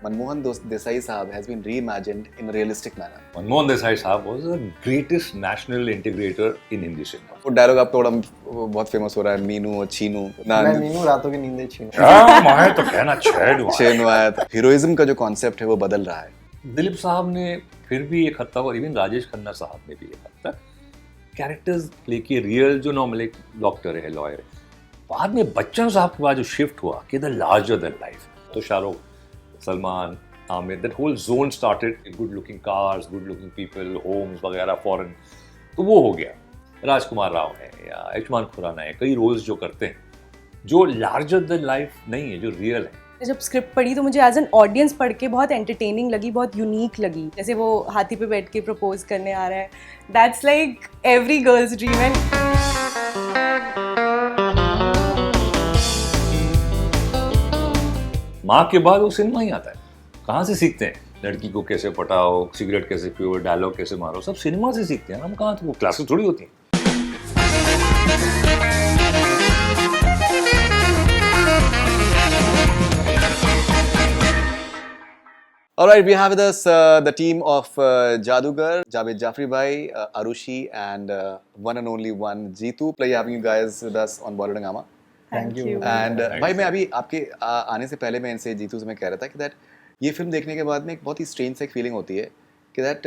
Manmohan Desai Saab has been reimagined in a realistic manner. Manmohan Desai Saab was the greatest national integrator in Hindi cinema. वो dialogue आपका बड़ा बहुत famous हो रहा है, मीनू और छीनू ना मैं मीनू रातों की नींदें छीनू। क्या मैं तो कहना छेनू आया था। हीरोइज्म का जो कॉन्सेप्ट है वो बदल रहा है। दिलीप साहब ने फिर भी एक हद तक, और इवन राजेश खन्ना साहब ने भी एक हद तक कैरेक्टर्स प्ले किए रियल, जो नॉर्मल एक डॉक्टर है, लॉयर है। बाद में बच्चन साहब के बाद जो शिफ्ट हुआ कि द लार्जर देन लाइफ, तो Shahrukh, Salman, Aamir, that whole zone started, good looking cars, good looking people, homes वगैरह फॉरेन, तो वो हो गया। राजकुमार राव है या आयुष्मान खुराना है, कई रोल्स जो करते हैं जो लार्जर देन लाइफ नहीं है, जो रियल है। जब स्क्रिप्ट पढ़ी तो मुझे एज एन ऑडियंस पढ़ के बहुत एंटरटेनिंग लगी, बहुत यूनिक लगी। जैसे वो हाथी पे बैठ के प्रपोज करने आ रहा है, that's like every girls dream. And माँ के बाद वो सिनेमा ही आता है। कहाँ से सीखते हैं? लड़की को कैसे पटाओ, सिगरेट कैसे पियो, डायलॉग कैसे मारो, सब सिनेमा से सीखते हैं। हम कहाँ, तो वो क्लासेस थोड़ी होती हैं। All right, we have with us the team of Jadugar, Javed Jafri bhai, Arushi, and one and only one Jeetu. Pleasure having you guys with us on Bollywood Hungama. Thank you. And भाई मैं अभी आपके आने से पहले मैं इनसे जीतू से मैं कह रहा था कि दैट ये फिल्म देखने के बाद में एक बहुत ही स्ट्रेंज सा एक फीलिंग होती है कि दैट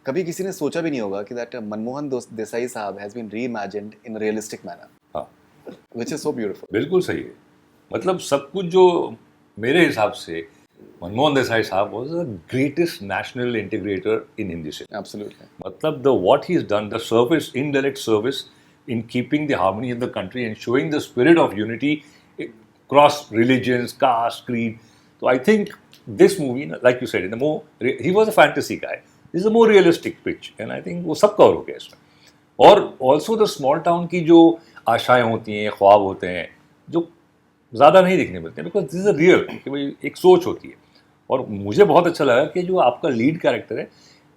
कभी किसी ने सोचा भी नहीं होगा कि दैट मनमोहन देसाई साहब has been reimagined in a realistic manner, हाँ, व्हिच इज सो ब्यूटीफुल। बिल्कुल सही है। मतलब सब कुछ जो मेरे हिसाब से मनमोहन देसाई साहब was the greatest national integrator in Hindi cinema. Absolutely. मतलब the what he's done, the service, indirect service in keeping the harmony in the country and showing the spirit of unity across religions, caste, creed. So I think this movie, like you said, in the more he was a fantasy guy. This is a more realistic pitch, and I think वो सब cover हो गया इसमें। और also the small town की जो आशाएं होती हैं, ख्वाब होते हैं, जो ज़्यादा नहीं दिखने मिलते हैं, because this is a real, कि भाई एक सोच होती है। और मुझे बहुत अच्छा लगा कि जो आपका लीड कैरेक्टर है,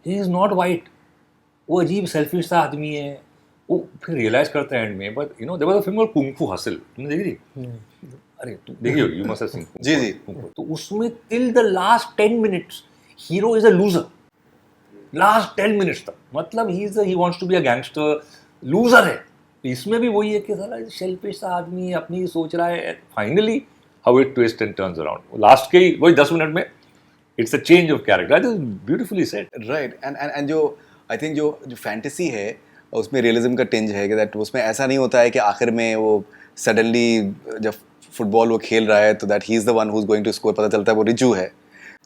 ही इज़ नॉट वाइट, वो अजीब सेल्फिश सा आदमी है। वो फिर रियलाइज करते हैं एंड में, but you know there was a film called kung fu hustle, तुमने देखी थी? अरे तुम देखी होगी, यू मस्ट हैव सीन। जी जी। तो उसमें till the last 10 minutes hero is a loser, last 10 minutes तक। मतलब he wants to be a gangster, loser है। इसमें भी वही है कि साला सेल्फिश सा आदमी अपनी सोच रहा है। Finally how it twist and turns around, last के ही वही 10 मिनट में it's a change of character. That is beautifully said. Right. And जो आई थिंक जो फैंटेसी है उसमें रियलिज्म का टिंज है कि दैट उसमें ऐसा नहीं होता है कि आखिर में वो सडनली जब फुटबॉल वो खेल रहा है तो that he is the one who is going to score, पता चलता है वो रिजू है।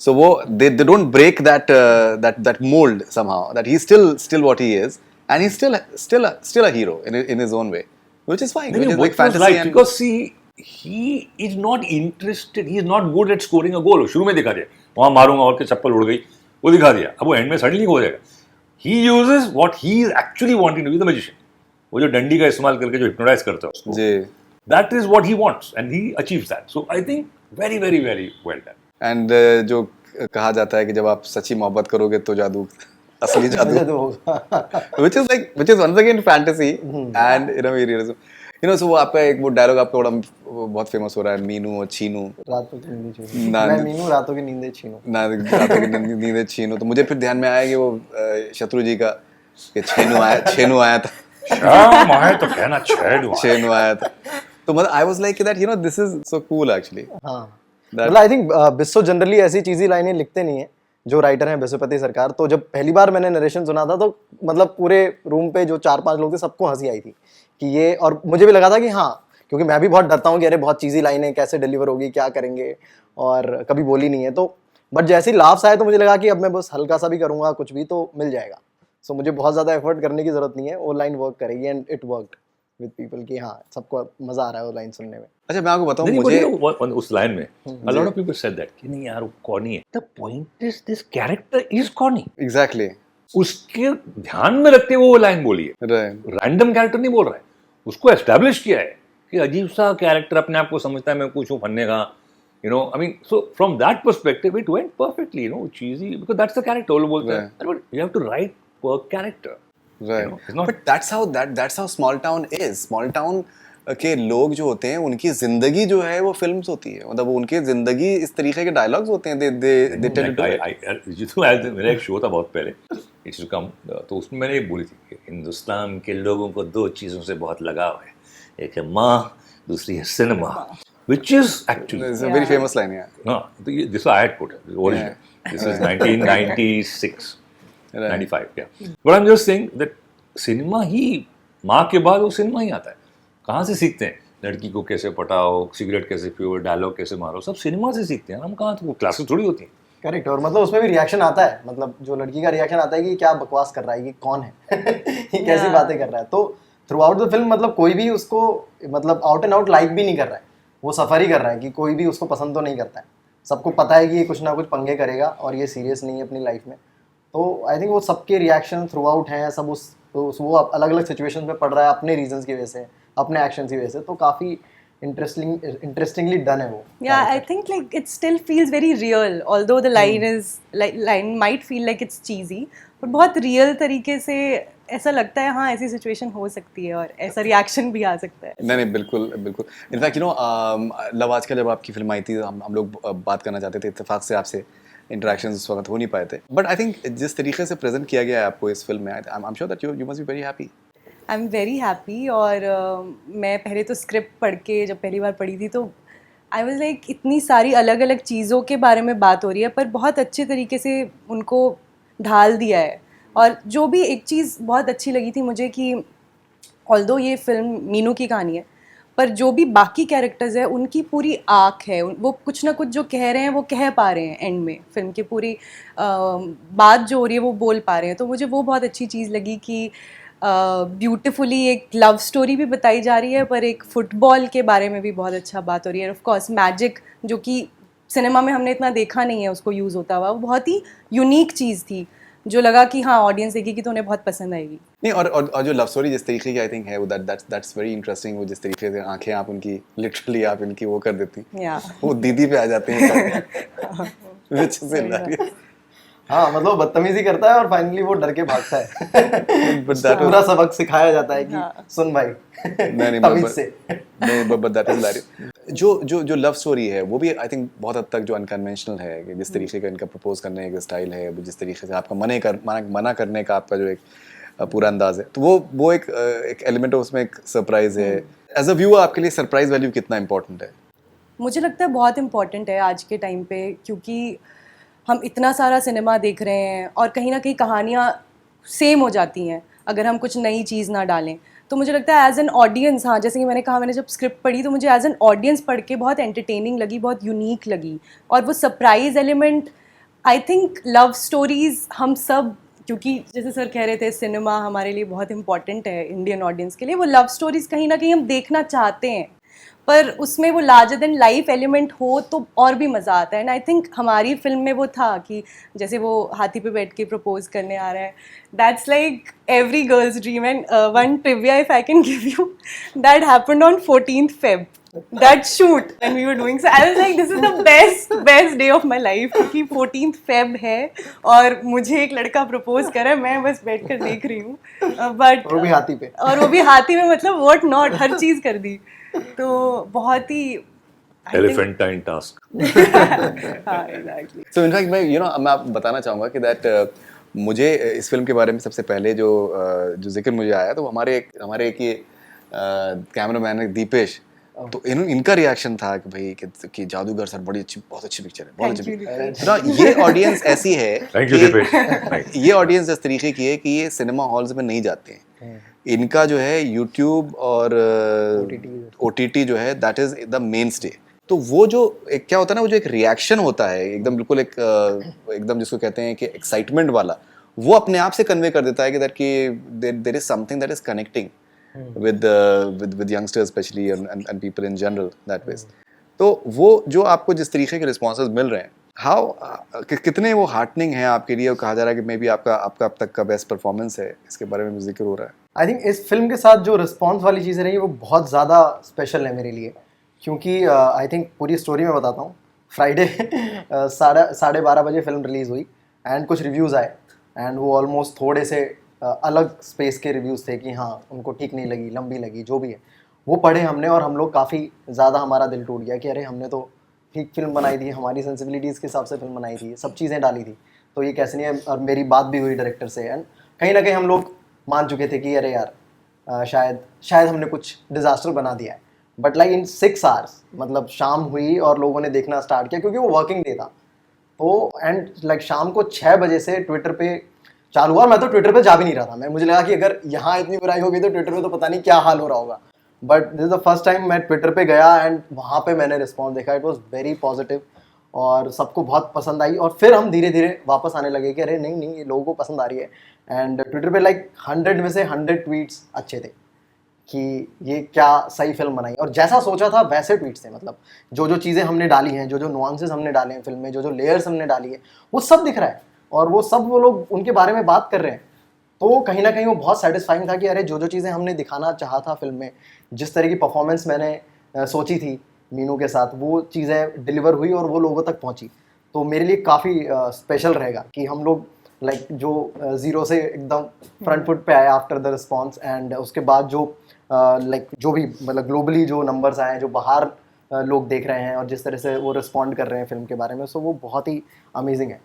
सो वो they don't break that mold somehow, that he is still what he is, and he's still a hero in his own way, which is fine, which is like fantasy right, and because see, he is not interested, he is not good at scoring a goal. शुरू में दिखा दिया, वहाँ मारूंगा और के चप्पल उड़ गई, वो दिखा दिया। अब वो एंड में सडनली हो जाएगा। He uses what he is actually wanting to be, the magician. वो जो डंडी का इस्तेमाल करके जो hypnotize करता है उसको, जी। that is what he wants and he achieves that. So I think very very very well done. and जो कहा जाता है कि जब आप सच्ची मोहब्बत करोगे तो जादू असली जादू तो होगा। which is once again fantasy and you know realism, you know। so वो आपका एक वो डायलॉग आपका बड़ा बहुत फेमस हो रहा है, मीनू और छीनू रातों की नींदें छीनू। ना- मैं मीनू रातों की नींदें छीनू। ना रातों की नींदें छीनू। तो मुझे फिर ध्यान में आया कि वो शत्रु जी का कि छेनू आया था क्या मैं तो कहना छेनू आया था। तो मतलब I was like that, you know, this is so cool actually. हाँ, मतलब आई थिंक बिस्सो जनरली ऐसी चीज़ी लाइनें लिखते नहीं है, जो राइटर हैं बिस्वपति सरकार। तो जब पहली बार मैंने नरेशन सुना था तो मतलब पूरे रूम पे जो 4-5 लोग थे सबको हंसी आई थी कि ये, और मुझे भी लगा था कि हाँ, क्योंकि मैं भी बहुत डरता हूँ कि अरे बहुत चीज़ी लाइनें कैसे डिलीवर होगी, क्या करेंगे, और कभी बोली नहीं है। तो बट जैसे ही लाफ्स आए तो मुझे लगा कि अब मैं बस हल्का सा भी करूँगा कुछ भी तो मिल जाएगा। सो मुझे बहुत ज़्यादा एफर्ट करने की ज़रूरत नहीं है, वो लाइन वर्क करेगी and it worked with people कि हाँ सबको मज़ा आ रहा है वो लाइन सुनने में। अच्छा मैं आपको बताऊं, नहीं, मुझे मुझे उस लाइन में a lot of people said that कि नहीं यार वो कॉर्नी है। The point is this character is corny. Exactly उसके ध्यान में रखते हुए वो लाइन बोली है। राइट। रैंडम कैरेक्टर नहीं बोल रहा है, उसको एस्टैब्लिश किया है कि अजीब सा कैरेक्टर अपने आप को समझता है मैं कुछ हूँ फन्ने का, you know, I mean, so from that perspective it went perfectly, you know, cheesy because that's the character। वो बोलते हैं but you have to write per character, right, you know, it's not but that's how small town is. Small town के लोग जो होते हैं उनकी जिंदगी जो है वो फिल्म्स होती है, मतलब उनकी जिंदगी इस तरीके के डायलॉग्स होते हैं, दे टेल टू मेरा एक शो था बहुत पहले, इट्स टू कम, तो उसमें मैंने ये बोली थी कि हिंदुस्तान के लोगों को दो चीज़ों से बहुत लगाव है, एक है माँ, दूसरी है cinema, which is actually it's a very famous line है. no, this I had put original. This is 1996, 95, yeah. But I'm just saying that cinema ही, माँ के बाद वो सिनेमा ही आता है. कहाँ से सीखते हैं? लड़की को कैसे पटाओ, सिगरेट कैसे पियो, डायलॉग कैसे मारो, सब सिनेमा से सीखते हैं. हम कहाँ, तो क्लासेस थोड़ी होती हैं. करेक्ट. और मतलब उसमें भी रिएक्शन आता है, मतलब जो लड़की का रिएक्शन आता है कि क्या बकवास कर रहा है, ये कौन है ये कैसी बातें कर रहा है. तो थ्रू आउट द फिल्म मतलब कोई भी उसको मतलब आउट एंड आउट लाइक भी नहीं कर रहा है, वो सफ़र ही कर रहा है कि कोई भी उसको पसंद तो नहीं करता है. सबको पता है कि ये कुछ ना कुछ पंगे करेगा और ये सीरियस नहीं है अपनी लाइफ में. तो आई थिंक वो सबके रिएक्शन थ्रू आउट हैं, सब वो अलग अलग सिचुएशन में पड़ रहा है अपने रीजंस की वजह से, अपने एक्शन की वजह से. तो काफ़ी इंटरेस्टिंगली डन है वो. Yeah, I think like it still feels very real, although the line might feel like it's cheesy, but बहुत real तरीके से ऐसा लगता है हाँ ऐसी सिचुएशन हो सकती है और ऐसा रिएक्शन भी आ सकता है. नहीं नहीं, बिल्कुल बिल्कुल. इनफैक्ट लव आज का जब आपकी फिल्म आई थी, हम लोग बात करना चाहते थे, इत्तेफाक से आपसे इंटरेक्शंस उस वक्त हो नहीं पाए थे. बट आई थिंक जिस तरीके से प्रेजेंट किया गया है आपको इस फिल्म में, I am sure that you must be very happy. I am very happy. और मैं पहले तो स्क्रिप्ट पढ़ के जब पहली बार पढ़ी थी तो आई वाज लाइक इतनी सारी अलग अलग चीज़ों के बारे में बात हो रही है, पर बहुत अच्छे तरीके से उनको ढाल दिया है. और जो भी एक चीज़ बहुत अच्छी लगी थी मुझे कि ऑल्दो ये फिल्म मीनू की कहानी है, पर जो भी बाकी कैरेक्टर्स हैं उनकी पूरी आँख है, वो कुछ ना कुछ जो कह रहे हैं वो कह पा रहे हैं. एंड में फिल्म की पूरी बात जो हो रही है वो बोल पा रहे हैं. तो मुझे वो बहुत अच्छी चीज़ लगी कि ब्यूटिफुली एक लव स्टोरी भी बताई जा रही है, पर एक फुटबॉल के बारे में भी बहुत अच्छा बात हो रही है. ऑफ कोर्स मैजिक जो कि सिनेमा में हमने इतना देखा नहीं है उसको यूज़ होता हुआ, वो बहुत ही यूनिक चीज़ थी जो लगा कि हाँ ऑडियंस देखेगी तो उन्हें बहुत पसंद आएगी. नहीं, और जो लव स्टोरी जिस तरीके की आई थिंक है वो दैट्स वेरी इंटरेस्टिंग. वो जिस तरीके से आंखें आप उनकी लिटरली आप इनकी वो कर देती, वो दीदी पे आ जाते हैं. हाँ मतलब बदतमीजी करता है और फाइनली वो डर के भागता है. पूरा सबक सिखाया जाता है कि सुन भाई नहीं तमीज से. But that is hilarious. जो लव स्टोरी है वो भी आई थिंक बहुत हद तक जो अनकन्वेंशनल है, कि जिस तरीके का इनका प्रपोज करने का स्टाइल है, जिस तरीके से आपका मना करने का आपका जो एक पूरा अंदाज है, तो वो एक एलिमेंट है उसमें, एक सरप्राइज है. एज अ व्यूअर आपके लिए सरप्राइज वैल्यू कितना इंपॉर्टेंट है? मुझे लगता है बहुत इम्पॉर्टेंट है आज के टाइम पे, क्योंकि हम इतना सारा सिनेमा देख रहे हैं और कहीं ना कहीं कहानियाँ सेम हो जाती हैं अगर हम कुछ नई चीज़ ना डालें. तो मुझे लगता है एज एन ऑडियंस, हाँ जैसे कि मैंने कहा, मैंने जब स्क्रिप्ट पढ़ी तो मुझे एज एन ऑडियंस पढ़ के बहुत एंटरटेनिंग लगी, बहुत यूनिक लगी. और वो surprise element, I think love stories हम सब, क्योंकि जैसे सर कह रहे थे सिनेमा हमारे लिए बहुत इंपॉर्टेंट है इंडियन ऑडियंस के लिए, वो लव स्टोरीज़ कहीं ना कहीं हम देखना चाहते हैं, पर उसमें वो लार्जर देन लाइफ एलिमेंट हो तो और भी मज़ा आता है. एंड आई थिंक हमारी फिल्म में वो था कि जैसे वो हाथी पे बैठ के प्रपोज करने आ रहा है, that's like every girls dream. And one trivia if I can give you, that happened on 14th Feb, that shoot when we were doing. So I was like, this is the best day of my life, क्योंकि 14th Feb है और मुझे एक लड़का propose कर रहा है, मैं बस बैठ कर देख रही हूँ. बट वो भी हाथी पे, और वो भी हाथी में, मतलब व्हाट नॉट, हर चीज़ कर दी. तो बहुत ही एलिफेंटाइन टास्क. हाँ एग्जैक्टली. सो इनफैक्ट मैं आप बताना चाहूँगा कि दैट मुझे इस फिल्म के बारे में सबसे पहले जो जिक्र मुझे आया, तो हमारे एक ये कैमरामैन है दीपेश, तो इनका रिएक्शन था कि भाई कि जादूगर सर बहुत अच्छी पिक्चर है, बहुत अच्छी पिक्चर. ये ऑडियंस ऐसी है, थैंक यू दीपेश. ये ऑडियंस इस तरीके की है कि ये सिनेमा हॉल्स में नहीं जाते हैं. इनका जो है यूट्यूब और OTT जो है, that is the main stay. तो वो जो एक क्या होता है ना, वो जो एक रिएक्शन होता है एकदम बिल्कुल एकदम जिसको कहते हैं कि एक्साइटमेंट वाला, वो अपने आप से कन्वे कर देता है कि that there is something that is connecting with youngsters especially and people in general that ways. तो वो जो आपको जिस तरीके के रिस्पॉन्सेज मिल रहे हैं, कितने वो हार्टनिंग है आपके लिए, और कहा जा रहा है कि मे बी आपका अब तक का बेस्ट परफॉर्मेंस है, इसके बारे में जिक्र हो रहा है. आई थिंक इस फिल्म के साथ जो रिस्पॉन्स वाली चीज़ें रही वो बहुत ज़्यादा स्पेशल है मेरे लिए, क्योंकि आई थिंक पूरी स्टोरी में बताता हूँ. फ्राइडे 12:30 बजे फिल्म रिलीज़ हुई एंड कुछ रिव्यूज़ आए, एंड वो ऑलमोस्ट थोड़े से अलग स्पेस के रिव्यूज़ थे कि हाँ उनको ठीक नहीं लगी, लंबी लगी, जो भी है. वो पढ़े हमने और हम लोग काफ़ी ज़्यादा हमारा दिल टूट गया कि अरे हमने तो ठीक फिल्म बनाई थी, हमारी सेंसिबिलिटीज़ के हिसाब से फिल्म बनाई थी, सब चीज़ें डाली थी, तो ये कैसे नहीं है। और मेरी बात भी हुई डायरेक्टर से एंड कहीं ना कहीं हम लोग मान चुके थे कि अरे यार शायद हमने कुछ डिज़ास्टर बना दिया है। बट लाइक इन 6 आवर्स, मतलब शाम हुई और लोगों ने देखना स्टार्ट किया क्योंकि वो वर्किंग डे था। तो एंड लाइक शाम को 6 बजे से ट्विटर पे चालू हुआ। मैं तो ट्विटर पे जा भी नहीं रहा था, मुझे लगा कि अगर यहाँ इतनी बुराई होगी तो ट्विटर पे तो पता नहीं क्या हाल हो रहा होगा। But this is the first time मैं ट्विटर पे गया एंड वहाँ पे मैंने रिस्पॉन्स देखा, इट वॉज वेरी पॉजिटिव और सबको बहुत पसंद आई। और फिर हम धीरे धीरे वापस आने लगे कि अरे नहीं ये लोगों को पसंद आ रही है। एंड ट्विटर पे लाइक 100 में से 100 ट्वीट्स अच्छे थे कि ये क्या सही फिल्म बनाई, और जैसा सोचा था वैसे ट्वीट्स थे। मतलब जो जो चीज़ें हमने डाली हैं, जो जो नुआंसेस हमने डाले हैं फिल्म में, जो जो लेयर्स हमने डाली है, वो सब दिख रहा है और वो सब वो लोग उनके बारे में बात कर रहे हैं। तो कहीं ना कहीं वो बहुत सेटिस्फाइंग था कि अरे जो जो चीज़ें हमने दिखाना चाहा था फिल्म में, जिस तरह की परफॉर्मेंस मैंने सोची थी मीनू के साथ, वो चीज़ें डिलीवर हुई और वो लोगों तक पहुंची। तो मेरे लिए काफ़ी स्पेशल रहेगा कि हम लोग लाइक जो ज़ीरो से एकदम फ्रंट फुट पे आए आफ्टर द रिस्पॉन्स, एंड उसके बाद जो लाइक जो भी मतलब ग्लोबली जो नंबर्स आए हैं, जो बाहर लोग देख रहे हैं और जिस तरह से वो रिस्पॉन्ड कर रहे हैं फिल्म के बारे में, सो वो बहुत ही अमेजिंग है।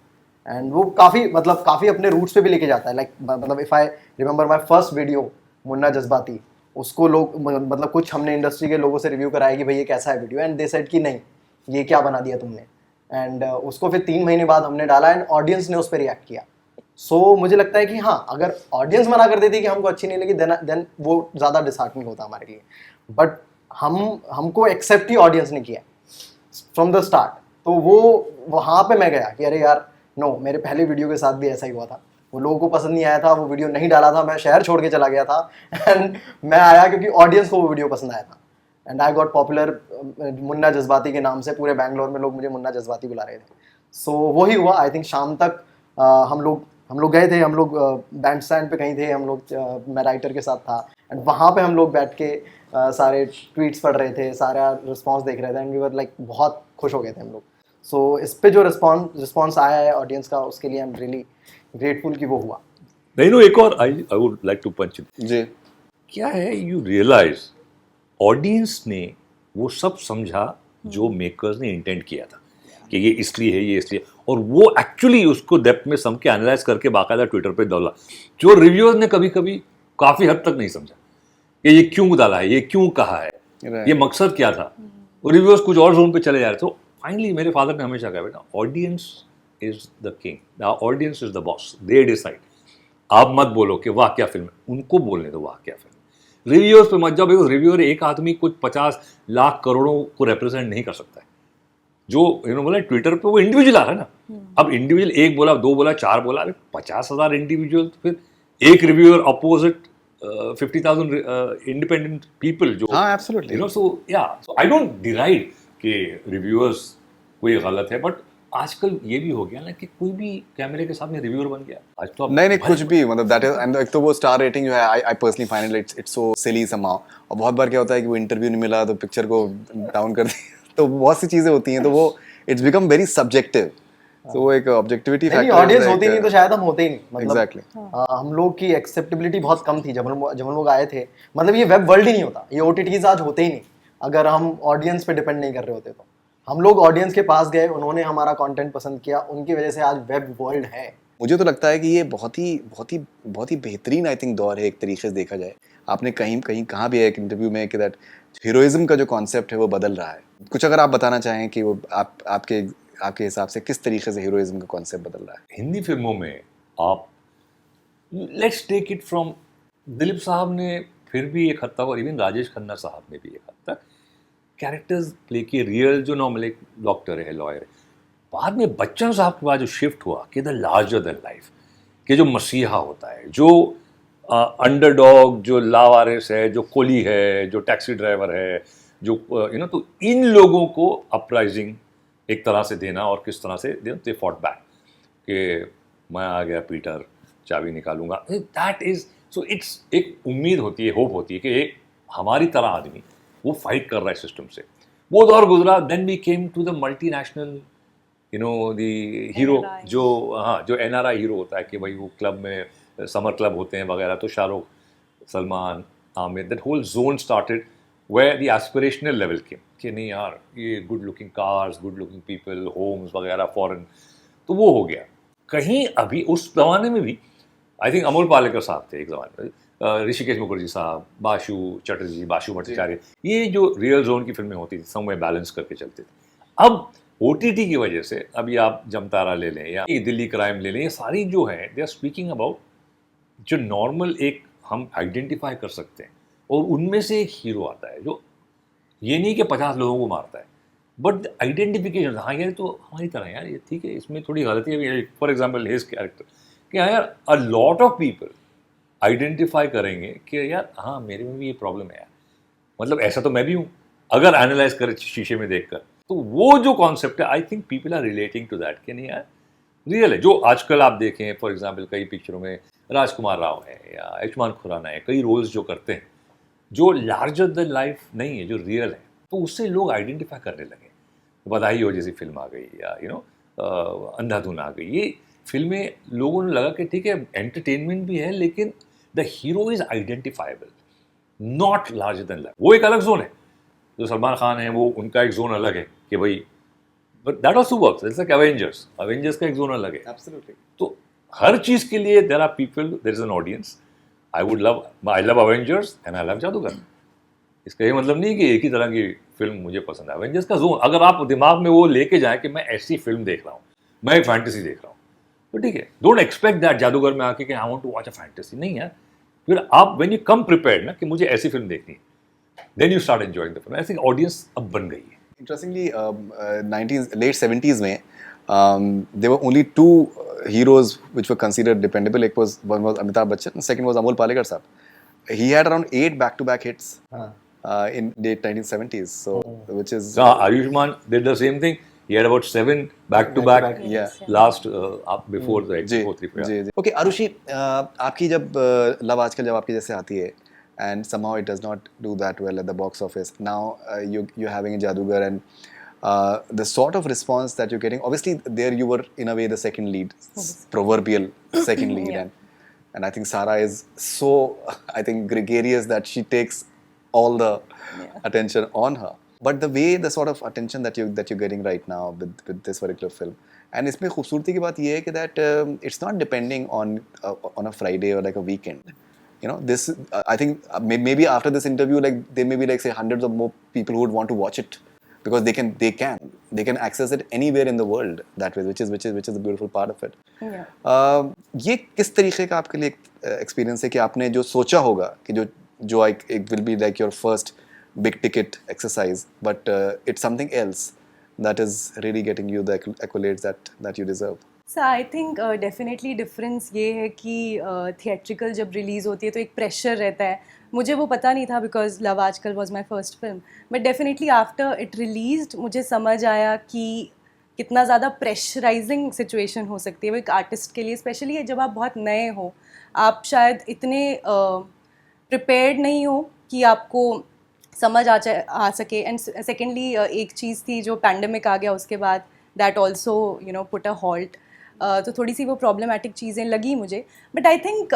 एंड वो काफ़ी अपने रूट्स पे भी लेके जाता है। लाइक मतलब if I remember my first video Munna Jazbaati, उसको लोग मतलब कुछ हमने इंडस्ट्री के लोगों से रिव्यू कराया कि भाई ये कैसा है वीडियो, एंड दे सेड कि नहीं ये क्या बना दिया तुमने। एंड उसको फिर 3 महीने बाद हमने डाला एंड ऑडियंस ने उस पर रिएक्ट किया। सो मुझे लगता है कि हाँ, अगर ऑडियंस मना कर देती कि हमको अच्छी नहीं लगी, देन वो ज़्यादा डिसहार्टनिंग होता हमारे लिए। बट हमको एक्सेप्ट ही ऑडियंस ने किया फ्रॉम द स्टार्ट। तो वो वहाँ पे मैं गया कि अरे यार नो, मेरे पहले वीडियो के साथ भी ऐसा ही हुआ था, वो लोगों को पसंद नहीं आया था, वो वीडियो नहीं डाला था, मैं शहर छोड़ के चला गया था एंड मैं आया क्योंकि ऑडियंस को वो वीडियो पसंद आया था। And I got popular Munna Jazbaati के नाम से, पूरे बैंगलोर में लोग मुझे मुन्ना जज्बाती बुला रहे थे। सो वही हुआ। आई थिंक शाम तक हम लोग गए थे, हम लोग बैंड स्टैंड पे कहीं थे, हम लोग मैं राइटर के साथ था एंड वहाँ पे हम लोग बैठ के सारे ट्वीट्स पढ़ रहे थे, सारा रिस्पॉन्स देख रहे थे एंड वी वर लाइक बहुत खुश हो गए थे हम लोग। सो इस पे जो रिस्पॉन्स आया है ऑडियंस का, उसके लिए आई एम रियली ग्रेटफुल कि वो हुआ। नहीं नो, एक और आई वुड लाइक टू पंच जी। क्या है, यू रियलाइज ऑडियंस ने वो सब समझा जो मेकर्स ने इंटेंट किया था कि ये इसलिए है, ये इसलिए, और वो एक्चुअली उसको डेप्थ में सम के एनालाइज करके बाकायदा ट्विटर पे डाला, जो रिव्यूअर्स ने कभी कभी काफी हद तक नहीं समझा कि ये क्यों डाला है, ये क्यों कहा है, ये मकसद क्या था। रिव्यूअर्स कुछ और जोन पे चले जा रहे। तो फाइनली मेरे फादर ने हमेशा कहा, बेटा audience is the king, audience is the boss, they decide. आप मत बोलो कि वाह क्या फिल्म है, उनको बोलने दो वाह क्या फिल्म। रिव्यूअर्स पे मत जाओ, बिकॉज रिव्यूअर एक आदमी कुछ 50 लाख करोड़ों को रिप्रेजेंट नहीं कर सकता है। जो बोला ट्विटर पे वो इंडिविजुअल आ रहा है ना, अब इंडिविजुअल एक बोला, 2 बोला, 4 बोला, 50,000 इंडिविजुअल, फिर एक रिव्यूअर अपोजिट 50,000 इंडिपेंडेंट पीपल जो, हाँ, एब्सोल्युटली। सो आई डोंट डिराइड कि रिव्यूअर्स कोई गलत है, बट आजकल ये भी हो गया ना कि कोई भी कैमरे के सामने रिव्यूअर बन गया आज तो। नहीं कुछ भी, मतलब दैट इज, एंड एक तो वो स्टार रेटिंग जो है, I personally find it's so silly somehow. और बहुत बार क्या होता है कि वो इंटरव्यू नहीं मिला तो पिक्चर को डाउन कर दिया तो बहुत सी चीजें होती हैं, तो वो इट्स बिकम वेरी सब्जेक्टिव। तो वो एक ऑब्जेक्टिविटी फैक्टर, ऑडियंस होती नहीं तो शायद हम होते ही नहीं। मतलब एग्जैक्टली हम लोग की एक्सेप्टेबिलिटी बहुत कम थी जब हम लोग आए थे। मतलब ये वेब वर्ल्ड ही नहीं होता, ये ओटीटीज आज होते ही नहीं अगर हम ऑडियंस पे डिपेंड नहीं कर रहे होते। तो हम लोग ऑडियंस के पास गए, उन्होंने हमारा कंटेंट पसंद किया, उनकी वजह से आज वेब वर्ल्ड है। मुझे तो लगता है कि ये बहुत ही बेहतरीन आई थिंक दौर है एक तरीके से देखा जाए। आपने कहीं कहाँ भी एक इंटरव्यू में कि दैट हीरोइज्म का जो कॉन्सेप्ट है वो बदल रहा है। कुछ अगर आप बताना चाहें कि वो आपके हिसाब से किस तरीके से हीरोइज्म का कॉन्सेप्ट बदल रहा है। हिंदी फिल्मों में आप let's take it from Dilip साहब ने फिर भी एक हद तक, और इवन राजेश खन्ना साहब ने भी एक हद तक कैरेक्टर्स प्ले किए रियल, जो नॉर्मल एक डॉक्टर है, लॉयर है। बाद में बच्चन साहब के बाद जो शिफ्ट हुआ कि द लार्जर देन लाइफ, कि जो मसीहा होता है, जो अंडरडॉग, जो लावारिस है, जो कोली है, जो टैक्सी ड्राइवर है, जो तो इन लोगों को अपराइजिंग एक तरह से देना, और किस तरह से दे फॉट बैक कि मैं आ गया पीटर, चाबी निकालूंगा। दैट इज सो इट्स एक उम्मीद होती है, होप होती है कि एक हमारी तरह आदमी वो फाइट कर रहा है सिस्टम से। वो दौर गुजरा, then we came to the multinational the hero, जो एनआरआई हीरो होता है कि भाई वो क्लब में समर क्लब होते हैं वगैरह, तो Shahrukh, Salman, Aamir, that whole zone started. where the aspirational level came कि नहीं यार ये good looking cars, good looking people, homes वगैरह फॉरेन, तो वो हो गया कहीं। अभी उस जमाने में भी आई थिंक अमोल पालेकर साहब थे एक जमाने में, ऋषिकेश मुखर्जी साहब, बाशु चटर्जी, बाशु भट्टाचार्य, ये जो रियल जोन की फिल्में होती थी समय बैलेंस करके चलते थे। अब OTT की वजह से अभी आप जमतारा ले लें या ये दिल्ली क्राइम ले लें, ये सारी जो है दे आर स्पीकिंग अबाउट जो नॉर्मल एक हम आइडेंटिफाई कर सकते हैं, और उनमें से एक हीरो आता है जो ये नहीं कि 50 लोगों को मारता है, बट आइडेंटिफिकेशन, हाँ यार तो हमारी तरह यार, ये ठीक है, इसमें थोड़ी गलती है, फॉर एग्जाम्पल हिज कैरेक्टर, कि हाँ यार a lot of people identify करेंगे कि यार हाँ मेरे में भी ये प्रॉब्लम है यार, मतलब ऐसा तो मैं भी हूँ, अगर एनालाइज करें शीशे में देखकर, तो वो जो कॉन्सेप्ट है I think people are relating to that कि नहीं यार रियल है। जो आजकल आप देखें फॉर एग्जाम्पल कई पिक्चरों में राजकुमार राव है या आयुष्मान खुराना है, कई रोल्स जो करते हैं जो लार्जर देन लाइफ नहीं है, जो रियल है, तो उससे लोग आइडेंटिफाई करने लगे। बधाई हो जैसी फिल्म आ गई, या अंधाधुन आ गई, ये फिल्में लोगों ने लगा कि ठीक है एंटरटेनमेंट भी है, लेकिन the hero is identifiable, not larger than life. वो एक अलग जोन है, जो सलमान खान है वो उनका एक जोन अलग है कि भाई, but that also works, it's like Avengers का एक जोन अलग है। एब्सोल्युटली। तो हर चीज के लिए there are people, there is an audience. I love Avengers and I love Jaadugar. इसका ये मतलब नहीं कि एक ही तरह की फिल्म मुझे पसंद है। अवेंजर्स का जोन अगर आप दिमाग में वो लेके जाए कि मैं ऐसी फिल्म देख रहा हूँ, मैं एक फैंटेसी देख रहा हूँ, तो ठीक है, डोंट एक्सपेक्ट दैट जादूगर में आके कि I want to watch a fantasy, नहीं यार। फिर आप व्हेन यू कम प्रिपेयर्ड ना कि मुझे ऐसी फिल्म देखनी है, then you start enjoying the film. आई थिंक ऑडियंस अब बन गई है। Interestingly, 90s, late 70s में there were only two heroes which were considered dependable. One was Amitabh Bachchan, and second was Amol Palekar साहब. He had around 8 back-to-back hits in late 1970s. So which is Ayushmann did the same thing. He had about 7 back-to-back yeah. last before the G X43. जी जी। Okay Arushi, आपकी जब love आजकल जब आपके जैसे आती है and somehow it does not do that well at the box office. Now you're having a Jadugar, and the sort of response that you're getting, obviously there you were in a way the second lead, proverbial second lead, Yeah. and I think Sara is so I think gregarious that she takes all the attention on her. But the way, the sort of attention that you're getting right now with this particular film, and इसमें खूबसूरती की बात ये है कि that it's not depending on a Friday or like a weekend. This I think maybe after this interview, like there may be like say hundreds of more people who would want to watch it because they can access it anywhere in the world that way, which is the beautiful part of it. Yeah. ये किस तरीके का आपके लिए experience है कि आपने जो सोचा होगा कि जो एक will be like your first big ticket exercise, but it's something else that is really getting you the accolades that you deserve. So I think definitely difference ये है कि थिएट्रिकल जब रिलीज़ होती है तो एक प्रेशर रहता है। मुझे वो पता नहीं था बिकॉज लव आजकल was my first film, but definitely after it released मुझे समझ आया कि कितना ज़्यादा प्रेशराइजिंग सिचुएशन हो सकती है वो एक आर्टिस्ट के लिए, स्पेशली जब आप बहुत नए हो, आप शायद इतने प्रिपेयर्ड नहीं हो कि आपको समझ आ सके। एंड सेकेंडली एक चीज़ थी जो पैंडमिक आ गया उसके बाद, that also put a halt, तो थोड़ी सी वो प्रॉब्लमेटिक चीज़ें लगी मुझे। बट आई थिंक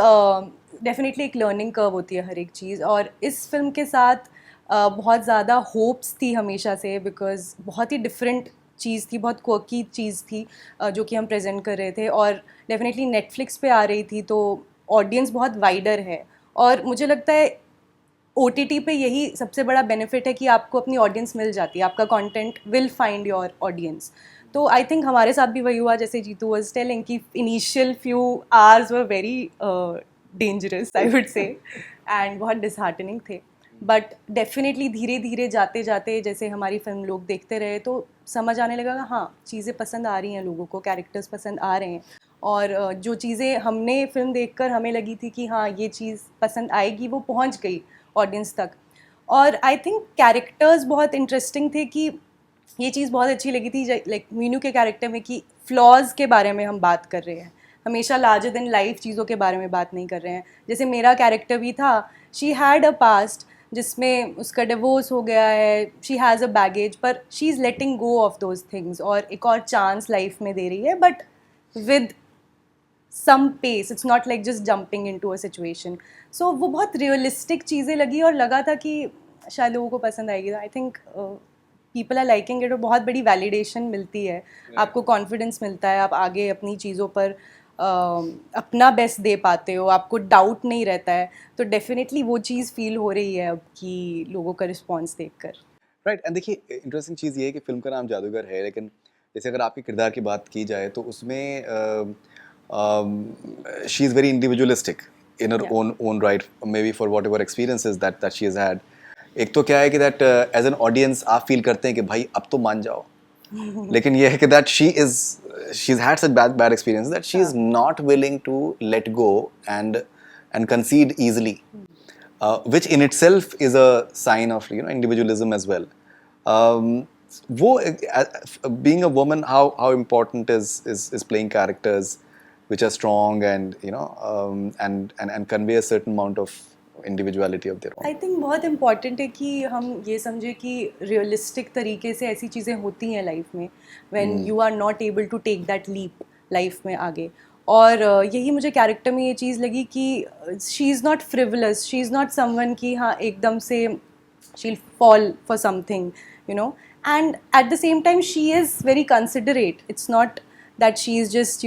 डेफिनेटली एक लर्निंग कर्व होती है हर एक चीज़, और इस फिल्म के साथ बहुत ज़्यादा होप्स थी हमेशा से, बिकॉज बहुत ही डिफरेंट चीज़ थी, बहुत क्वर्की चीज़ थी जो कि हम प्रेजेंट कर रहे थे, और डेफिनेटली नेटफ्लिक्स पे आ रही थी तो ऑडियंस बहुत वाइडर है। और मुझे लगता है OTT पे यही सबसे बड़ा बेनिफिट है कि आपको अपनी ऑडियंस मिल जाती है, आपका content will find your audience. तो आई थिंक हमारे साथ भी वही हुआ, जैसे जीतू वाज टेलिंग कि initial few hours were very dangerous I would say, and बहुत डिसहार्टनिंग थे, बट डेफिनेटली धीरे धीरे जाते जाते जैसे हमारी फिल्म लोग देखते रहे तो समझ आने लगा हाँ चीज़ें पसंद आ रही हैं लोगों को, कैरेक्टर्स पसंद आ रहे हैं, और जो चीज़ें हमने फिल्म देखकर हमें लगी थी कि हाँ ये चीज़ पसंद आएगी वो पहुंच गई ऑडियंस तक। और आई थिंक कैरेक्टर्स बहुत इंटरेस्टिंग थे कि ये चीज़ बहुत अच्छी लगी थी लाइक मीनू के कैरेक्टर में कि फ्लॉज के बारे में हम बात कर रहे हैं, हमेशा लार्जर देन लाइफ चीज़ों के बारे में बात नहीं कर रहे हैं। जैसे मेरा कैरेक्टर भी था, शी हैड अ पास्ट जिसमें उसका डिवोर्स हो गया है, शी हैज़ अ बैगेज, पर she is letting go off those things और एक और चांस लाइफ में दे रही है, but with some pace, it's not like just jumping into a situation. So वो बहुत रियलिस्टिक चीज़ें लगी और लगा था कि शायद लोगों को पसंद आएगी. I think people are liking it और बहुत बड़ी वैलिडेशन मिलती है. आपको कॉन्फिडेंस मिलता है, आप आगे अपनी चीज़ों पर अपना बेस्ट दे पाते हो, आपको डाउट नहीं रहता है. तो डेफिनेटली वो चीज़ फील हो रही है अब कि लोगों का रिस्पॉन्स देखकर. राइट. एंड देखिए, इंटरेस्टिंग चीज़ ये है कि फिल्म का नाम जादूगर है, लेकिन जैसे अगर आपके किरदार की बात की जाए तो उसमें she is very individualistic in her own right, may be for what ever experiences that she has had. एक तो क्या है कि दैट एज एन ऑडियंस आप फील करते हैं कि भाई अब तो मान जाओ, लेकिन ये है कि that she is had such bad experience that she is not willing to let go and concede easily, which in itself is a sign of individualism as well. वो being a woman, how important is playing characters which are strong and and convey a certain amount of individuality of their own. I think बहुत important है कि हम ये समझे कि realistic तरीके से ऐसी चीज़ें होती हैं लाइफ में, when you are not able to take that leap life में आगे. और यही मुझे कैरेक्टर में ये चीज़ लगी कि she is not frivolous, she is not someone कि हाँ एकदम से she will fall for something, you know. And eight the same time she is very considerate. It's not that she is just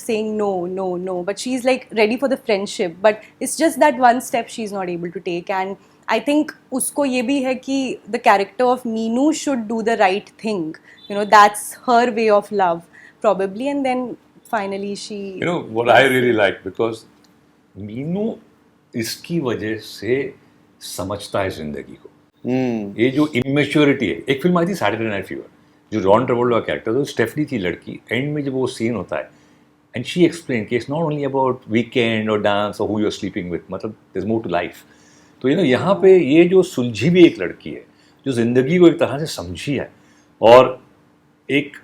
saying no, but she is like ready for the friendship, but it's just that one step she is not able to take. And I think usko ye bhi hai ki the character of Meenu should do the right thing, that's her way of love probably, and then finally she what I really like, because Meenu इसकी वजह से समझता है जिंदगी को. ये जो immaturity है, एक फिल्म आई थी सैटरडे नाइट फीवर, जो जॉन ट्रेवोल्टा का कैरेक्टर था, स्टेफनी थी लड़की. एंड में जब वो सीन होता है एंड शी एक्सप्लेन कि it's not only about weekend और डांस और who you are sleeping with, मतलब there is more to life. तो यहाँ पे ये जो सुलझी भी एक लड़की है जो ज़िंदगी को एक तरह से समझी है और एक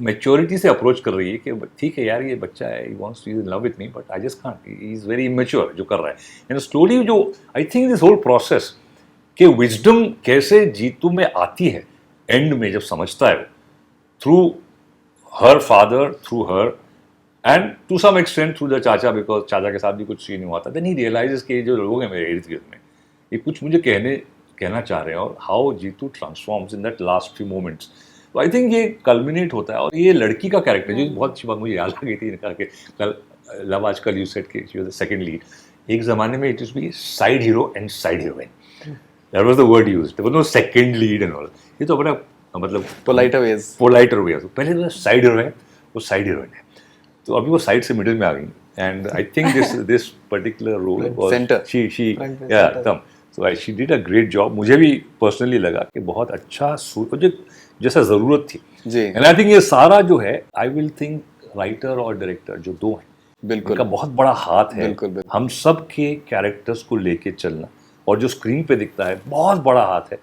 मैच्योरिटी से अप्रोच कर रही है कि ठीक है यार, ये बच्चा है, he wants to in love with me, but I just can't, he is very immature जो कर रहा है. एंड स्लोली जो I think this whole process कि विजडम कैसे जीतू में आती है एंड में जब समझता है through her father, through her and to some extent through the चाचा, बिकॉज चाचा के साथ भी कुछ सीन हुआ था. देन ही रियलाइजेस कि जो लोग हैं मेरे इर्द गिर्द में ये कुछ मुझे कहना चाह रहे हैं, और how Jitu transforms in that last few moments. तो आई थिंक ये कल्मिनेट होता है. और ये लड़की का कैरेक्टर जो बहुत अच्छी बात मुझे याद आ गई थी इनका कि कल लव आजकल यू सेड कि she was the second lead. एक ज़माने में it used to be side hero and side heroine. That was the word used. There was no second lead and all. ये तो बड़ा मतलब Politer ways. तो पहले तो साइड हीरो है, वो साइड हीरोइन है. तो अभी वो साइड से मिडिल में आ गई. And I think this particular role was Center. she yeah come. So she did a great job. मुझे भी पर्सनली लगा कि बहुत अच्छा मुझे जैसा ज़रूरत थी. जी. एंड आई थिंक ये सारा जो है, आई विल थिंक राइटर और डायरेक्टर जो दो हैं, बिल्कुल इनका बहुत बड़ा हाथ है. बिल्कुल. हम सब के कैरेक्टर्स को लेके चलना, और जो स्क्रीन पे दिखता है बहुत बड़ा हाथ है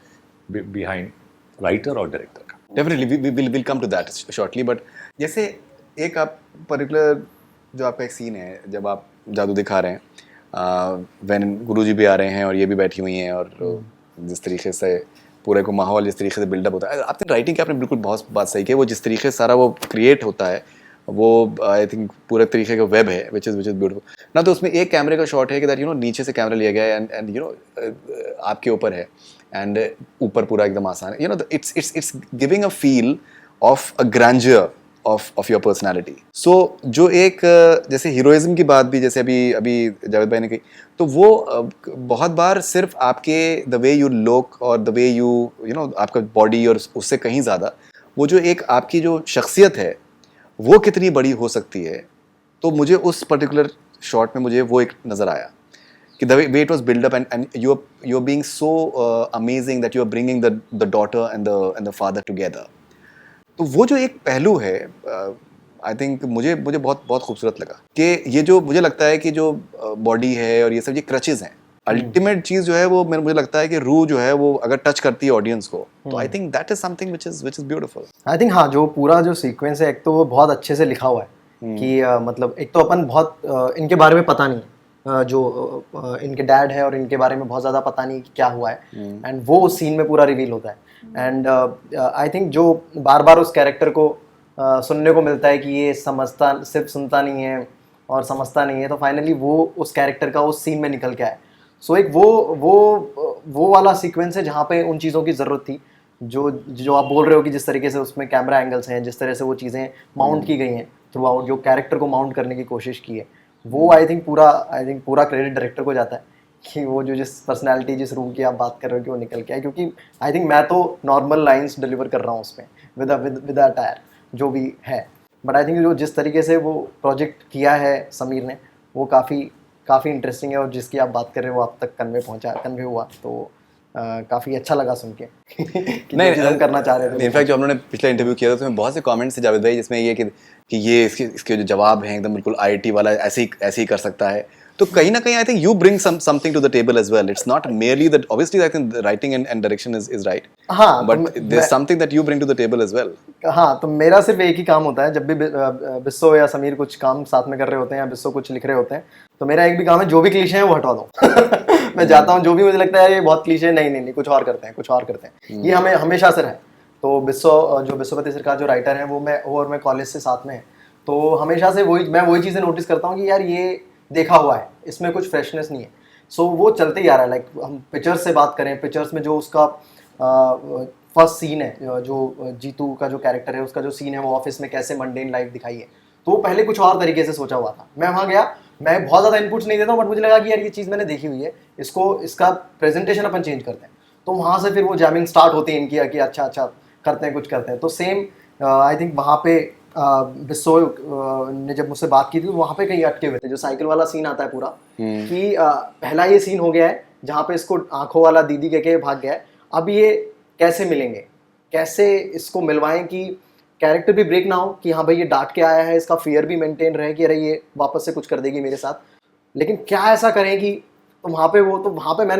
बिहाइंड राइटर और डायरेक्टर का. Definitely we will come to that shortly. But जैसे एक आप पर्टिकुलर जो आपका एक सीन है जब आप जादू दिखा रहे हैं, व्हेन गुरुजी भी आ रहे हैं और ये भी बैठी हुई हैं, और जिस तरीके से पूरे को माहौल जिस तरीके से बिल्डअप होता है, आपने राइटिंग की आपने बिल्कुल बहुत बात सही की. वो जिस तरीके से सारा वो क्रिएट होता है, वो आई थिंक पूरे तरीके का वेब है विच इज़ ब्यूटीफुल ना. तो उसमें एक कैमरे का शॉट है कि दैट नीचे से कैमरा लिया गया है एंड आपके ऊपर है एंड ऊपर पूरा एकदम आसान है. It's giving a feel of a grandeur of your personality. So जो एक जैसे हीरोइज्म की बात भी जैसे अभी जावेद भाई ने कही, तो वो बहुत बार सिर्फ आपके द वे यू लुक और द वे यू आपका बॉडी और उससे कहीं ज़्यादा वो जो एक आपकी जो शख्सियत है वो कितनी बड़ी हो सकती है. तो मुझे उस पर्टिकुलर शॉट में मुझे वो एक नज़र आया कि the way it was build up and you are being so amazing that you are bringing the daughter and the father together. तो वो जो एक पहलू है आई थिंक मुझे बहुत बहुत खूबसूरत लगा कि ये जो मुझे लगता है कि जो बॉडी है और ये सब ये क्रचेज हैं, अल्टीमेट चीज़ जो है वो मुझे लगता है कि रूह जो है वो अगर टच करती है ऑडियंस को, तो I think that is something which is beautiful. I think हाँ, जो पूरा जो सीक्वेंस है, एक तो वो बहुत अच्छे से लिखा हुआ है कि मतलब एक तो अपन बहुत इनके बारे में पता नहीं है, जो इनके डैड है और इनके बारे में बहुत ज़्यादा पता नहीं कि क्या हुआ है, एंड वो उस सीन में पूरा रिवील होता है. एंड आई थिंक जो बार बार उस कैरेक्टर को सुनने को मिलता है कि ये सिर्फ सुनता नहीं है और समझता नहीं है, तो फाइनली वो उस कैरेक्टर का उस सीन में निकल के आए. सो एक वो वो वाला सीक्वेंस है जहाँ पे उन चीज़ों की ज़रूरत थी, जो जो आप बोल रहे हो कि जिस तरीके से उसमें कैमरा एंगल्स हैं, जिस तरह से वो चीज़ें माउंट की गई हैं थ्रू आउट, जो कैरेक्टर को माउंट करने की कोशिश की है, वो आई थिंक पूरा क्रेडिट डायरेक्टर को जाता है कि वो जो जिस पर्सनैलिटी, जिस रूम की आप बात कर रहे हो कि वो निकल के आए, क्योंकि आई थिंक मैं तो नॉर्मल लाइन्स डिलीवर कर रहा हूँ उसमें विद अटायर जो भी है, बट आई थिंक जो जिस तरीके से वो प्रोजेक्ट किया है समीर ने, वो काफ़ी इंटरेस्टिंग है, और जिसकी आप बात कर रहे हो वो आप तक कन्वे हुआ, तो काफ़ी अच्छा लगा सुन के कि नहीं, जो चीज़ हम करना चाह रहे थे। इनफैक्ट जो हम लोगों ने पिछला इंटरव्यू किया था उसमें बहुत से कमेंट्स थे जावेद भाई, जिसमें ये कि ये इसके जो जवाब हैं एकदम बिल्कुल आईआईटी वाला ऐसे ही कर सकता है, तो कहीं ना कहीं I think you bring something to the table as well. It's not merely that obviously I think the writing and direction is right, हाँ, but there's something that you bring to the table as well. हाँ, तो मेरा सिर्फ एक ही काम होता है, जब भी बिस्सो या समीर कुछ काम साथ में कर रहे होते हैं या बिस्सो कुछ लिख रहे होते हैं, तो मेरा एक भी काम है, जो भी क्लीशे हैं वो हटवा दो मैं जाता हूँ, जो भी मुझे लगता है ये बहुत क्लीशे, नहीं कुछ और करते हैं ये हमें हमेशा से रहा है. तो बिस्सोपति सरकार जो राइटर हैं वो और मैं कॉलेज से साथ में हैं, तो हमेशा से मैं वही चीज़ें नोटिस करता हूँ कि यार ये देखा हुआ है, इसमें कुछ फ्रेशनेस नहीं है, सो वो चलते ही आ रहा है. लाइक हम पिक्चर्स से बात करें, पिक्चर्स में जो उसका फर्स्ट सीन है, जो जीतू का जो कैरेक्टर है, उसका जो सीन है वो ऑफिस में कैसे मंडेन लाइफ दिखाई है, तो वो पहले कुछ और तरीके से सोचा हुआ था. मैं वहाँ गया, मैं बहुत ज़्यादा इनपुट्स नहीं देता हूँ, बट मुझे लगा कि यार ये चीज़ मैंने देखी हुई है, इसका प्रेजेंटेशन अपन चेंज करते हैं, तो वहाँ से फिर वो जैमिंग स्टार्ट होती है इनकी कि अच्छा करते हैं. तो सेम आई थिंक वहाँ पे बिस्सो ने जब मुझसे बात की थी, तो वहाँ पे कहीं अटके हुए थे. जो साइकिल वाला सीन आता है पूरा, कि पहला ये सीन हो गया है जहाँ पे इसको आंखों वाला दीदी कह के भाग गया है, अब ये कैसे मिलेंगे, कैसे इसको मिलवाएं कि कैरेक्टर भी ब्रेक ना हो, कि हाँ भाई ये डांट के आया है, इसका फियर भी मेंटेन रहे कि अरे ये वापस से कुछ कर देगी मेरे साथ, लेकिन क्या ऐसा करें कि, तो वहाँ पे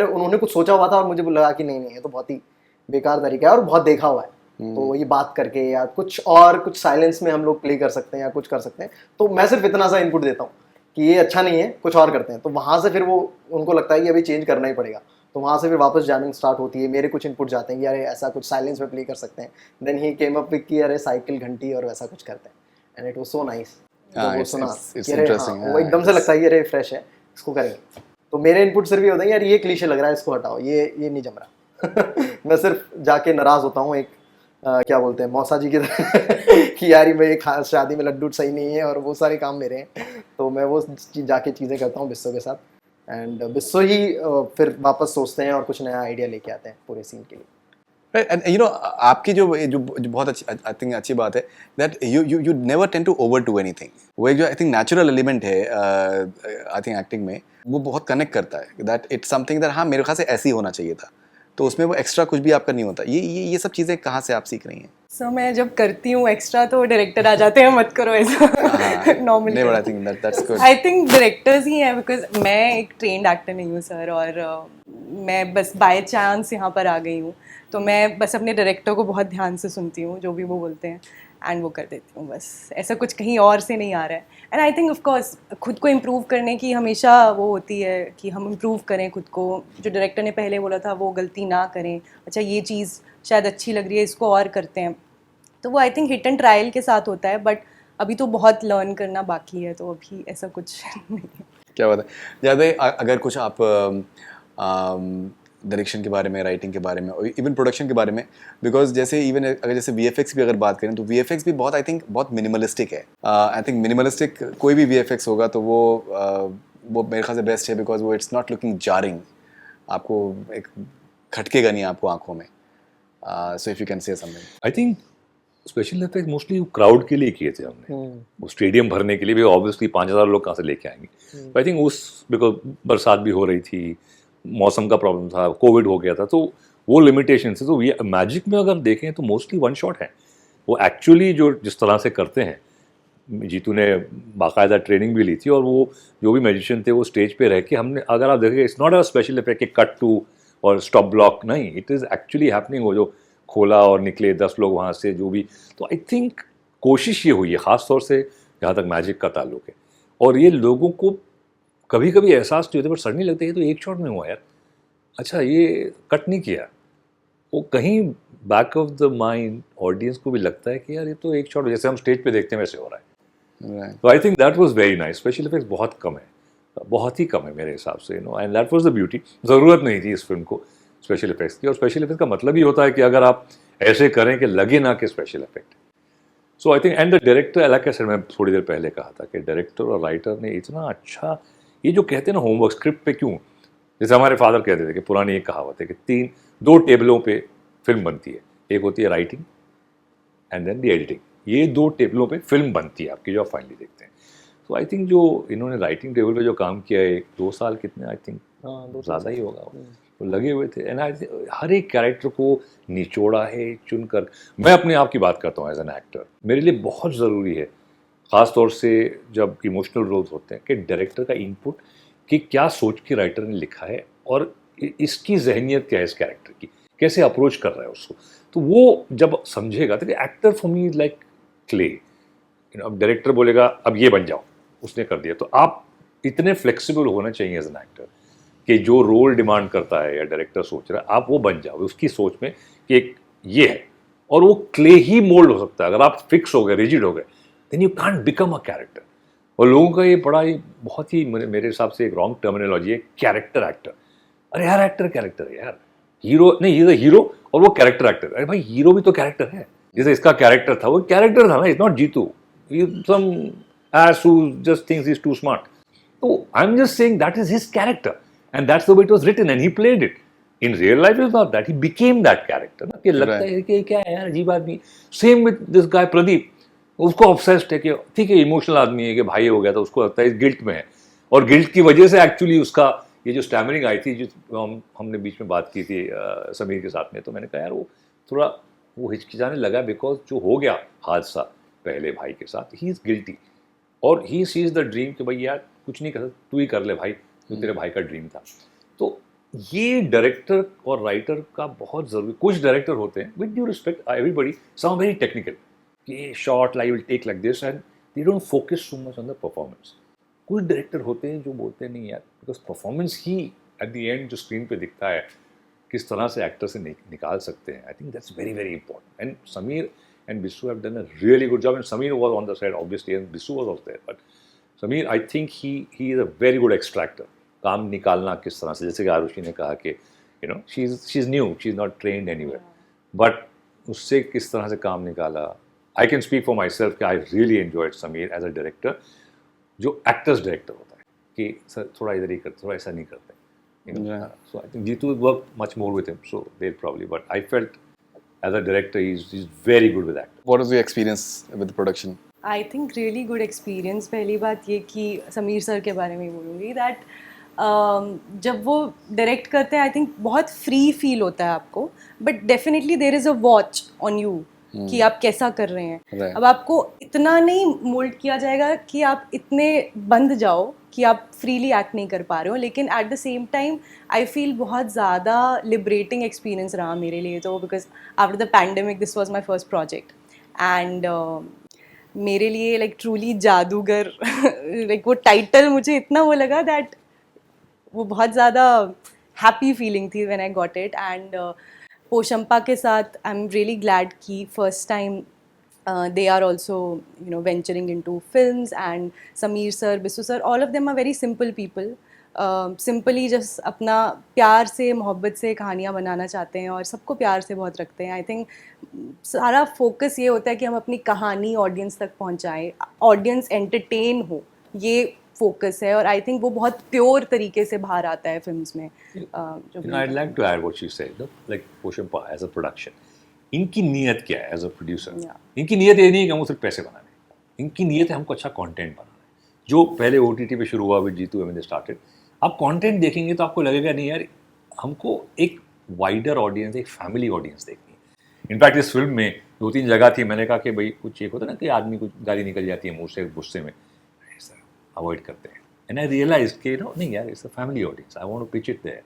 उन्होंने कुछ सोचा हुआ था, और मुझे लगा कि नहीं ये तो बहुत ही बेकार तरीका है और बहुत देखा हुआ है, तो ये बात करके या कुछ साइलेंस में हम लोग प्ले कर सकते हैं या कुछ कर सकते हैं. तो मैं सिर्फ इतना सा इनपुट देता हूँ कि ये अच्छा नहीं है, कुछ और करते हैं, तो वहाँ से फिर वो उनको लगता है कि अभी चेंज करना ही पड़ेगा, तो वहाँ से फिर वापस जैमिंग स्टार्ट होती है, मेरे कुछ इनपुट जाते हैं कि अरे ऐसा कुछ साइलेंस में प्ले कर सकते हैं. Then he came up with कि अरे साइकिल घंटी और वैसा कुछ करते हैं, and it was so nice. वो सुना कि अरे वो एकदम से लगता है कि अरे फ्रेश है, इसको करेंगे. तो मेरे इनपुट सिर्फ ये होता है यार ये क्लीशे लग रहा है, इसको हटाओ, ये नहीं जम रहा मैं सिर्फ जाके नाराज होता हूँ, एक क्या बोलते हैं मौसा जी की तरह कि यार मेरी शादी में लड्डू सही नहीं है और वो सारे काम मेरे हैं, तो मैं वो जाके चीज़ें करता हूँ बिस्सो के साथ, एंड बिस्सो ही फिर वापस सोचते हैं और कुछ नया आइडिया लेके आते हैं पूरे सीन के लिए. And you know, आपकी जो बहुत अच्छी आई थिंक अच्छी बात है, that you never tend to overdo anything. वो एक जो आई थिंक नेचुरल एलिमेंट है आई थिंक एक्टिंग में, वो बहुत कनेक्ट करता है, that it's something that हाँ मेरे ख्याल से ऐसे ही होना चाहिए था, तो उसमें वो एक्स्ट्रा कुछ भी आपका नहीं होता. ये सब चीज़ें कहाँ से आप सीख रही हैं? सो मैं जब करती हूँ एक्स्ट्रा तो डायरेक्टर आ जाते हैं, मत करो ऐसा नॉर्मली. नहीं, but I think that's good. I think directors ही हैं, बिकॉज मैं एक ट्रेन्ड एक्टर नहीं हूँ सर, और मैं बस बाय चांस यहाँ पर आ गई हूँ, तो मैं बस अपने डायरेक्टर को बहुत ध्यान से सुनती हूँ, जो भी वो बोलते हैं, एंड वो कर देती हूँ बस. ऐसा कुछ कहीं और से नहीं आ रहा है. And I think of course खुद को इम्प्रूव करने की हमेशा वो होती है कि हम इम्प्रूव करें खुद को. जो डायरेक्टर ने पहले बोला था वो गलती ना करें, अच्छा ये चीज़ शायद अच्छी लग रही है, इसको और करते हैं, तो वो I think hit and trial के साथ होता है, बट अभी तो बहुत लर्न करना बाकी है, तो अभी ऐसा कुछ नहीं है. क्या बात है. ज़्यादा अगर कुछ आप डायरेक्शन के बारे में, राइटिंग के बारे में, और इवन प्रोडक्शन के बारे में, बिकॉज जैसे इवन अगर जैसे VFX भी अगर बात करें, तो VFX भी बहुत आई थिंक बहुत मिनिमलिस्टिक है. आई थिंक मिनिमलिस्टिक कोई भी VFX होगा तो वो मेरे ख्याल से बेस्ट है, बिकॉज वो इट्स नॉट लुकिंग जारिंग, आपको एक खटकेगा नहीं आपको आंखों में. So if you can say something. I think special effect mostly crowd के लिए किए थे हमने, वो स्टेडियम भरने के लिए भी. ऑब्वियसली 5000 लोग कहाँ से लेके आएंगे. आई थिंक बिकॉज बरसात भी हो रही थी, मौसम का प्रॉब्लम था, कोविड हो गया था, तो वो लिमिटेशन से. तो ये मैजिक में अगर देखें तो मोस्टली वन शॉट है. वो एक्चुअली जो जिस तरह से करते हैं, जीतू ने बाकायदा ट्रेनिंग भी ली थी, और वो जो भी मैजिशियन थे वो स्टेज पे रह के, हमने अगर आप देखें it's not a special effect कि कट टू और स्टॉप ब्लॉक, नहीं, इट इज़ एक्चुअली हैपनिंग. वो जो खोला और निकले 10 लोग वहाँ से, जो भी, तो आई थिंक कोशिश ये हुई है ख़ास तौर से जहाँ तक मैजिक का ताल्लुक है. और ये लोगों को कभी कभी एहसास नहीं होता, पर सडनली लगता है ये तो एक शॉट में हुआ यार, अच्छा ये कट नहीं किया. वो कहीं back of the mind audience को भी लगता है कि यार ये तो एक शॉट, जैसे हम स्टेज पे देखते हैं वैसे हो रहा है. तो I think that was very nice. Special effects बहुत कम है, बहुत ही कम है मेरे हिसाब से, and that was the beauty. ज़रूरत नहीं थी इस फिल्म को. स्पेशल इफेक्ट्स की, और स्पेशल इफेक्ट्स का मतलब ही होता है कि अगर आप ऐसे करें कि लगे ना कि special effect. So I think and the director, अलग कैसे, मैं थोड़ी देर पहले कहा था कि डायरेक्टर और राइटर ने इतना अच्छा, ये जो कहते हैं ना होमवर्क स्क्रिप्ट पे क्यों, जैसे हमारे फादर कहते थे कि पुरानी एक कहावत है कि दो टेबलों पे फिल्म बनती है, एक होती है writing and then the editing, ये दो टेबलों पे फिल्म बनती है आपकी जो आप फाइनली देखते हैं। तो आई थिंक जो इन्होंने राइटिंग टेबल पे जो काम किया है 2 साल, कितने आई थिंक ज़्यादा ही होगा, वो लगे हुए थे। एंड हर एक कैरेक्टर को निचोड़ा है चुनकर। मैं अपने आप की बात करता हूँ एज एन एक्टर, मेरे लिए बहुत ज़रूरी है ख़ास तौर से जब इमोशनल रोल्स होते हैं कि डायरेक्टर का इनपुट, कि क्या सोच के राइटर ने लिखा है और इसकी जहनियत क्या है इस कैरेक्टर की, कैसे अप्रोच कर रहा है उसको। तो वो जब समझेगा तो actor for me is like clay, अब डायरेक्टर बोलेगा अब ये बन जाओ, उसने कर दिया। तो आप इतने फ्लेक्सिबल होना चाहिए एज एन एक्टर कि जो रोल डिमांड करता है या डायरेक्टर सोच रहा है आप वो बन जाओ उसकी सोच में कि एक ये है, और वो क्ले ही मोल्ड हो सकता है। अगर आप फिक्स हो गए, रिजिड हो गए, then you can't become a character. और लोगों का ये बड़ा ही बहुत ही मेरे हिसाब से एक रॉन्ग टर्मिनोलॉजी है, कैरेक्टर एक्टर। अरे यार एक्टर कैरेक्टर है यार, हीरो नहीं, ये हीरो और वो कैरेक्टर एक्टर। अरे भाई हीरो भी तो कैरेक्टर है, जैसे इसका कैरेक्टर था वो कैरेक्टर था ना, is not Jitu, some ass who just thinks he's too smart. So I'm just saying that is his character and that's the way it was written and he played it. In real life it's not that, he became that character. ना कि लगता है कि क्या है यार अजीब आदमी। Same with this guy Pradeep, उसको ऑब्सेस्ड है कि ठीक है इमोशनल आदमी है कि भाई हो गया तो उसको लगता है इस गिल्ट में है, और गिल्ट की वजह से एक्चुअली उसका ये जो स्टैमरिंग आई थी, जो हमने बीच में बात की थी समीर के साथ में, तो मैंने कहा यार वो थोड़ा वो हिचकिचाने लगा बिकॉज जो हो गया हादसा पहले भाई के साथ, ही इज़ गिल्टी और ही सीज द ड्रीम कि भाई यार कुछ नहीं कर सकता, तू ही कर ले भाई, जो तेरे भाई का ड्रीम था। तो ये डायरेक्टर और राइटर का बहुत ज़रूरी। कुछ डायरेक्टर होते हैं, with due respect everybody, some very technical, कि short like will take like this and they don't focus so much on the performance. कुछ डायरेक्टर होते हैं जो बोलते हैं नहीं यार, बिकॉज परफॉर्मेंस ही एट द एंड जो स्क्रीन पे दिखता है किस तरह से एक्टर से निकाल सकते हैं। आई think that's very very important and Sameer and Bisu have done a really good job, and Sameer was on the set obviously and Bisu was also there, but Sameer I think he is a very good extractor। काम निकालना किस तरह से, जैसे कि आरुषि ने कहा कि you know she's new, she's not trained anywhere, but उससे किस तरह से काम निकाला। I can speak for myself कि I really enjoyed Sameer as a director, जो actors director होता है कि सर थोड़ा इधर ही करते, थोड़ा ऐसा नहीं करते, you know। So I think Jitu worked much more with him, so they'll probably, but I felt as a director he's very good with acting। What was your experience with the production? I think really good experience. पहली बात ये कि Sameer sir के बारे में ही बोलूँगी that जब वो डायरेक्ट करते हैं आई थिंक बहुत फ्री फील होता है आपको, but definitely there is a watch on you कि आप कैसा कर रहे हैं। Right. अब आपको इतना नहीं मोल्ड किया जाएगा कि आप इतने बंद जाओ कि आप फ्रीली एक्ट नहीं कर पा रहे हो, लेकिन at the same time I feel बहुत ज़्यादा लिबरेटिंग एक्सपीरियंस रहा मेरे लिए तो, because after the pandemic this was my first project and मेरे लिए लाइक ट्रूली जादूगर लाइक वो टाइटल मुझे इतना वो लगा दैट वो बहुत ज़्यादा हैप्पी फीलिंग थी when I got it. And Poshampa के साथ आई एम रियली ग्लैड कि first time they are also venturing into films, and Sameer sir, Bisu sir, all of them are very simple people, simply just अपना प्यार से मोहब्बत से कहानियाँ बनाना चाहते हैं और सबको प्यार से बहुत रखते हैं। आई थिंक सारा फोकस ये होता है कि हम अपनी कहानी ऑडियंस तक पहुँचाएं, ऑडियंस एंटरटेन हो, ये फोकस है और आई थिंक वो बहुत प्योर तरीके से बाहर आता है फिल्म्स में। I'd like to add what she said, no? Like Poshampa as a production, इनकी नीयत क्या है एज अ प्रोड्यूसर? इनकी नीयत ये नहीं है कि हमको सिर्फ पैसे बनाने, इनकी नीयत है हमको अच्छा कंटेंट बनाना है। जो पहले OTT पे शुरू हुआ with Jitu when they started, आप कंटेंट देखेंगे तो आपको लगेगा नहीं यार हमको एक वाइडर ऑडियंस, एक फैमिली ऑडियंस देखनी है। इनफैक्ट इस फिल्म में 2-3 जगह थी, मैंने कहा कि भाई कुछ एक होता है ना कि आदमी कुछ गाली निकल जाती है मुँह से गुस्से में, अवॉइड करते हैं। एंड आई रियलाइज कि नहीं यार it's a family audience, I want to pitch it there,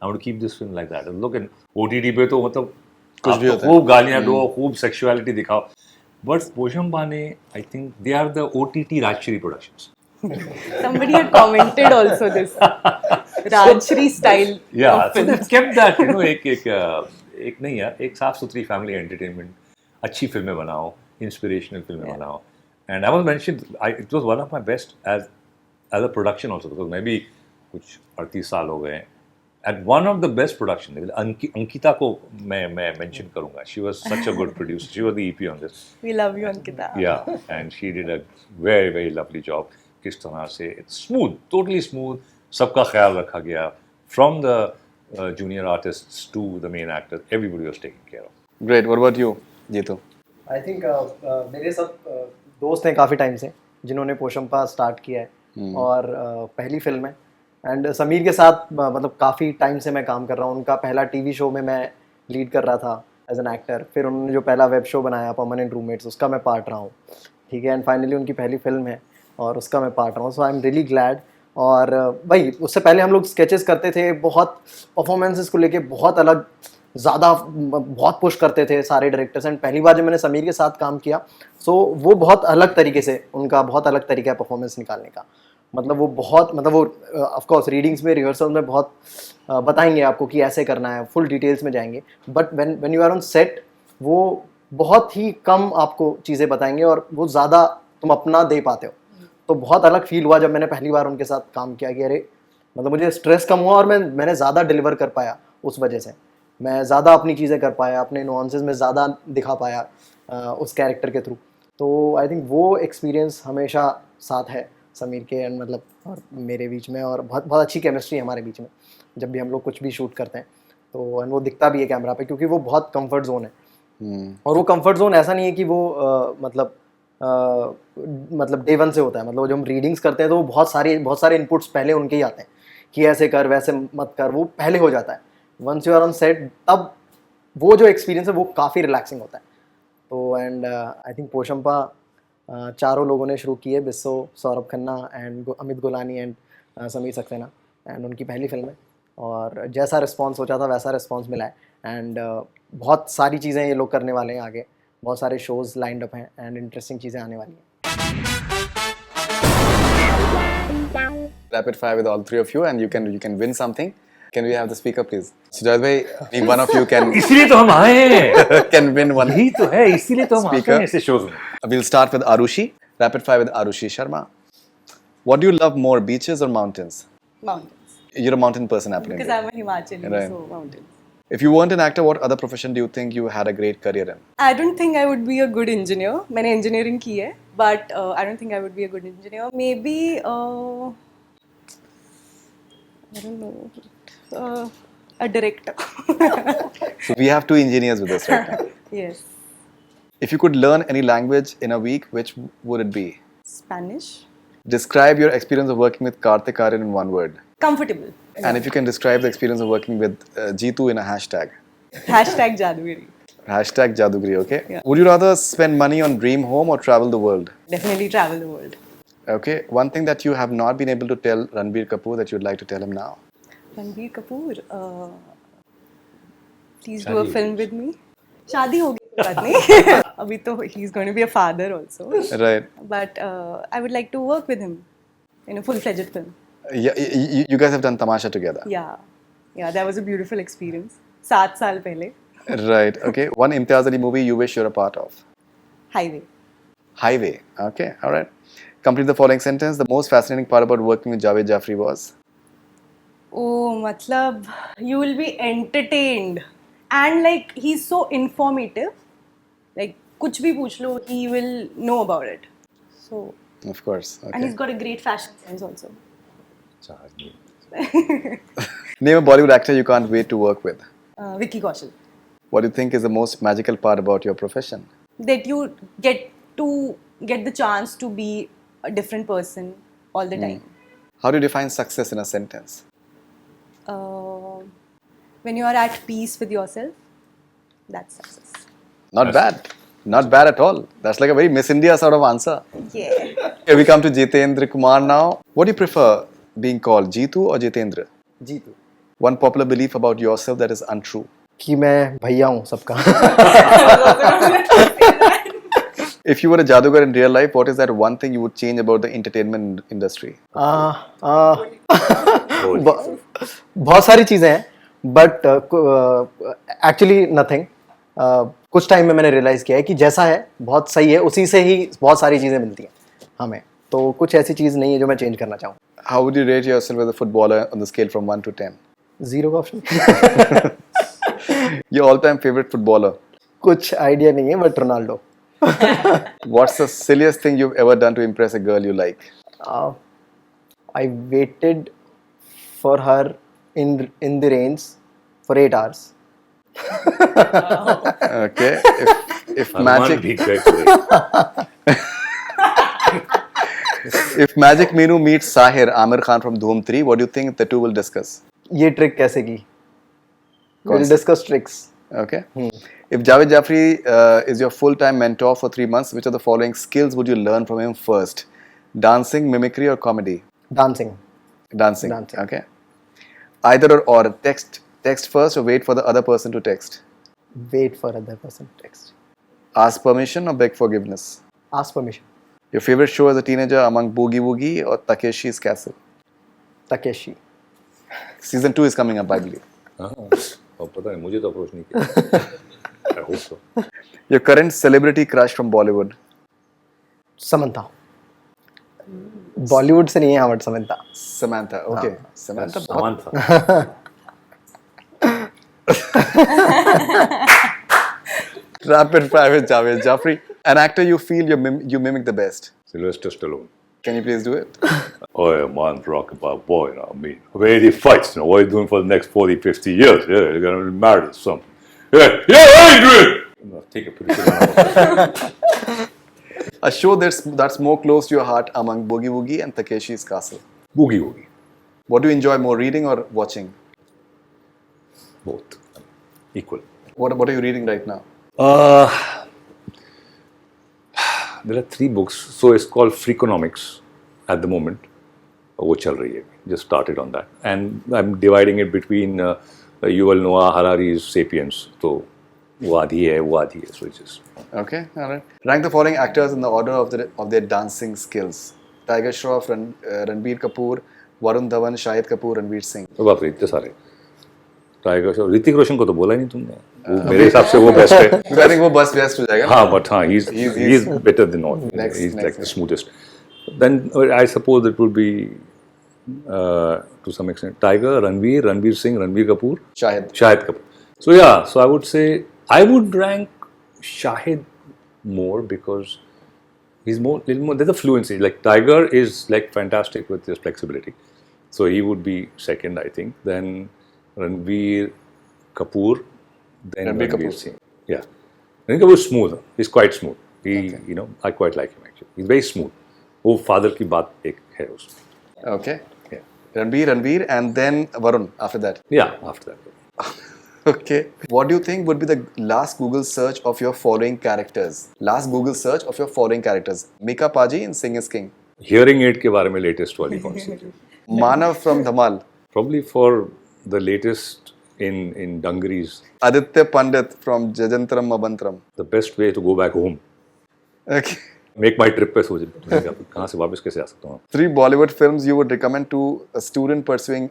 I want to keep this film like that. Look in OTT पे तो मतलब कुछ भी होता है, खूब गालियाँ दो, खूब सेक्सुअलिटी दिखाओ, बट पोशंपा ने I think they are the OTT Rajshri productions. somebody had commented also this Rajshri style Yeah, of so they films. kept that, you know, एक नहीं यार, एक साफ सुथरी फैमिली एंटरटेनमेंट, अच्छी फिल्में बनाओ, इंस्पिरेशनल फिल्में बनाओ। And I was mention it was one of my best as a production also, because मैं भी कुछ 38 साल हो गए हैं And one of the best production, Ankita को मैं mention करूँगा. She was such a good producer. She was the EP on this. We love you, Ankita. Yeah, and she did a very very lovely job. किस तरह से it's smooth, totally smooth. सबका ख्याल रखा गया. From the junior artists to the main actor, everybody was taken care of. Great. What about you, Jeetu? I think मेरे सब दोस्त हैं काफ़ी टाइम से जिन्होंने पोशंपा स्टार्ट किया है और पहली फिल्म है एंड समीर के साथ मतलब काफ़ी टाइम से मैं काम कर रहा हूँ. उनका पहला टीवी शो में मैं लीड कर रहा था एज एन एक्टर. फिर उन्होंने जो पहला वेब शो बनाया परमानेंट रूममेट्स, उसका मैं पार्ट रहा हूँ. ठीक है. एंड फाइनली उनकी पहली फिल्म है और उसका मैं पार्ट रहा हूँ. सो आई एम रियली ग्लैड. और भाई उससे पहले हम लोग स्केचेस करते थे, बहुत परफॉर्मेंसेस को लेके बहुत अलग, ज़्यादा बहुत पुश करते थे सारे डायरेक्टर्स. एंड पहली बार जब मैंने समीर के साथ काम किया सो वो बहुत अलग तरीके से, उनका बहुत अलग तरीका है परफॉर्मेंस निकालने का. मतलब वो बहुत, मतलब वो ऑफ कोर्स रीडिंग्स में, रिहर्सल में बहुत बताएंगे आपको कि ऐसे करना है, फुल डिटेल्स में जाएंगे. But when you are on set वो बहुत ही कम आपको चीज़ें बताएंगे और वो ज़्यादा तुम अपना दे पाते हो. तो बहुत अलग फील हुआ जब मैंने पहली बार उनके साथ काम किया कि अरे मतलब मुझे स्ट्रेस कम हुआ और मैंने ज़्यादा डिलीवर कर पाया. उस वजह से मैं ज़्यादा अपनी चीज़ें कर पाया, अपने नुआंसेस में ज़्यादा दिखा पाया उस कैरेक्टर के थ्रू. तो आई थिंक वो एक्सपीरियंस हमेशा साथ है समीर के एंड मतलब और मेरे बीच में. और बहुत बहुत अच्छी केमिस्ट्री है हमारे बीच में जब भी हम लोग कुछ भी शूट करते हैं. तो एंड वो दिखता भी है कैमरा पे क्योंकि वो बहुत कंफर्ट जोन है. और वो कंफर्ट जोन ऐसा नहीं है कि वो मतलब डे वन से होता है. मतलब जब हम रीडिंग्स करते हैं तो वो बहुत सारे इनपुट्स पहले उनके ही आते हैं कि ऐसे कर वैसे मत कर, वो पहले हो जाता है. Once you are on set तब वो जो एक्सपीरियंस है वो काफ़ी रिलैक्सिंग होता है. तो एंड आई थिंक पोशंपा चारों लोगों ने शुरू की है, Bisso, Saurabh Khanna and Amit Golani and Sameer Saxena. And उनकी पहली फिल्म है और जैसा रिस्पांस सोचा था वैसा रिस्पांस मिला है. एंड बहुत सारी चीज़ें ये लोग करने वाले हैं आगे, बहुत सारे शोज़ लाइंड अप हैं एंड इंटरेस्टिंग चीज़ें आने वाली हैं. Rapid fire with all three of you, and you can win something. Can we have the speaker, please? Sujat bhai, one of you can इसीलिए तो हम आए हैं. can win one. यही तो है, इसीलिए तो हम आते Speaker. हैं ऐसे shows में. We'll start with Arushi. Rapid fire with Arushi Sharma. What do you love more, beaches or mountains? Mountains. You're a mountain person, apparently. Because I'm a Himachali, Right. so mountains. If you weren't an actor, what other profession do you think you had a great career in? I don't think I would be a good engineer. मैंने engineering की है, but I don't think I would be a good engineer. Maybe I don't know, a director. So we have two engineers with us right now. Yes. If you could learn any language in a week, which would it be? Spanish. Describe your experience of working with Karthik Aaryan in one word. Comfortable. And if you can describe the experience of working with Jeetu in a hashtag. Hashtag Jadugiri. Hashtag Jadugiri, okay? Yeah. Would you rather spend money on dream home or travel the world? Definitely travel the world. Okay. One thing that you have not been able to tell Ranbir Kapoor that you'd like to tell him now. Ranbir Kapoor, please do a film with me. शादी हो गई कोई बात नहीं. अभी तो he's going to be a father also. Right. But I would like to work with him in a full-fledged film. Yeah, you guys have done Tamasha together. Yeah, that was a beautiful experience. 7 साल पहले. Right. Okay. One Imtiaz Ali movie you wish you're a part of. Highway. Highway. Okay. All right. Complete the following sentence. The most fascinating part about working with Javed Jafri was. Oh, मतलब you will be entertained and like he's so informative. Like कुछ भी पूछ लो, he will know about it. So Of course. and Okay. he's got a great fashion sense also. Name a Bollywood actor you can't wait to work with. Vicky Kaushal. What do you think is the most magical part about your profession? That you get the chance to be a different person all the time. How do you define success in a sentence? When you are at peace with yourself, that's success. Not bad. Not bad at all. That's like a very Miss India sort of answer. Yeah. Okay, we come to Jitendra Kumar now. What do you prefer being called, Jeetu or Jitendra? Jitu. One popular belief about yourself that is untrue. कि मैं भैया हूँ सबका. If you were a jadugar in real life, what is that one thing you would change about the entertainment industry? बहुत सारी चीज़ें हैं but actually nothing. कुछ टाइम में मैंने रियलाइज़ किया है कि जैसा है बहुत सही है, उसी से ही बहुत सारी चीज़ें मिलती हैं हमें. तो कुछ ऐसी चीज़ नहीं है जो मैं चेंज करना चाहूँ. How would you rate yourself as a footballer on the scale from 1 to 10? Zero का option Your all-time favorite footballer? कुछ आइडिया नहीं है but Ronaldo. What's the silliest thing you've ever done to impress a girl you like? I waited for her in the rains for 8 hours. Okay. If Arman magic bhig gaye today. if Magic Minu meets Sahir Amir Khan from Dhoom 3, what do you think the two will discuss? ये trick कैसे की? We'll discuss tricks. Okay. If Javed Jafri is your full-time mentor for 3 months, which of the following skills would you learn from him first? Dancing, mimicry, or comedy? Dancing. Dancing. Dancing. Okay. Either or. Text first or wait for the other person to text. Wait for other person to text. Ask permission or beg forgiveness. Ask permission. Your favorite show as a teenager among Boogie Woogie or Takeshi's Castle? Takeshi. Season 2 is coming up, I believe. हाँ, और पता नहीं मुझे तो approach नहीं किया. I hope so. Your current celebrity crush from Bollywood? Samantha. Bollywood से नहीं है but Samantha. Samantha. Okay. Samantha. सामान था. Rapid fire with Javed Jafri. An actor you feel you mimic the best. Sylvester Stallone. Can you please do it? Oh, yeah, man, rock about boy, you know, I mean, where he fights, you know, what are you doing for the next 40, 50 years? Yeah, you're going to be married or something. Yeah, Adrian! No, take a picture. A show that's more close to your heart among Boogie Woogie and Takeshi's Castle. Boogie Woogie. What do you enjoy more, reading or watching? Both. Equal. What are you reading right now? There are 3 books. So it's called Freakonomics at the moment. वो चल रही है. Just started on that. And I'm dividing it between Yuval Noah Harari's Sapiens. तो वो आधी है, वो आधी है. So it's just... Okay, all right. Rank the following actors in the order of their dancing skills. Tiger Shroff, Ranbir Kapoor, Varun Dhawan, Shahid Kapoor, Ranveer Singh. तो बाप रे इतने सारे. टाइगर श्रॉफ, ऋतिक रोशन को तो बोला ही नहीं तुमने. वो मेरे हिसाब से वो बेस्ट है. I think वो बस बेस्ट हो जाएगा. हाँ, but हाँ, he's better than all. Next, He's next, like the smoothest. Then I suppose it would be to some extent Tiger, Ranveer Singh, Ranbir Kapoor, Shahid. Shahid Kapoor. So yeah, so I would say I would rank Shahid more because he's little more. There's a fluency. Like Tiger is like fantastic with his flexibility, so he would be second, I think. Then Ranveer Kapoor, then Ranbir Ranveer Kapoor. Singh. Yeah, Ranbir Kapoor is smooth. He's quite smooth. You know, I quite like him actually. He's very smooth. वो father की बात एक है उसमें. Okay. Yeah. Ranveer, and then Varun after that. Yeah, after that. Okay. What do you think would be the last Google search of your following characters? Last Google search of your following characters. Mika Paji in Sing is King. Hearing aid के बारे में latest वाली कौन सी है? Manav from Dhamal. Probably for the latest in Dungarees. Aditya Pandit from Jajantram Mabantram. The best way to go back home. Okay. Make my trip पे सोच कहाँ से वापस कैसे आ सकता हूँ. 3 Bollywood films you would recommend to a student pursuing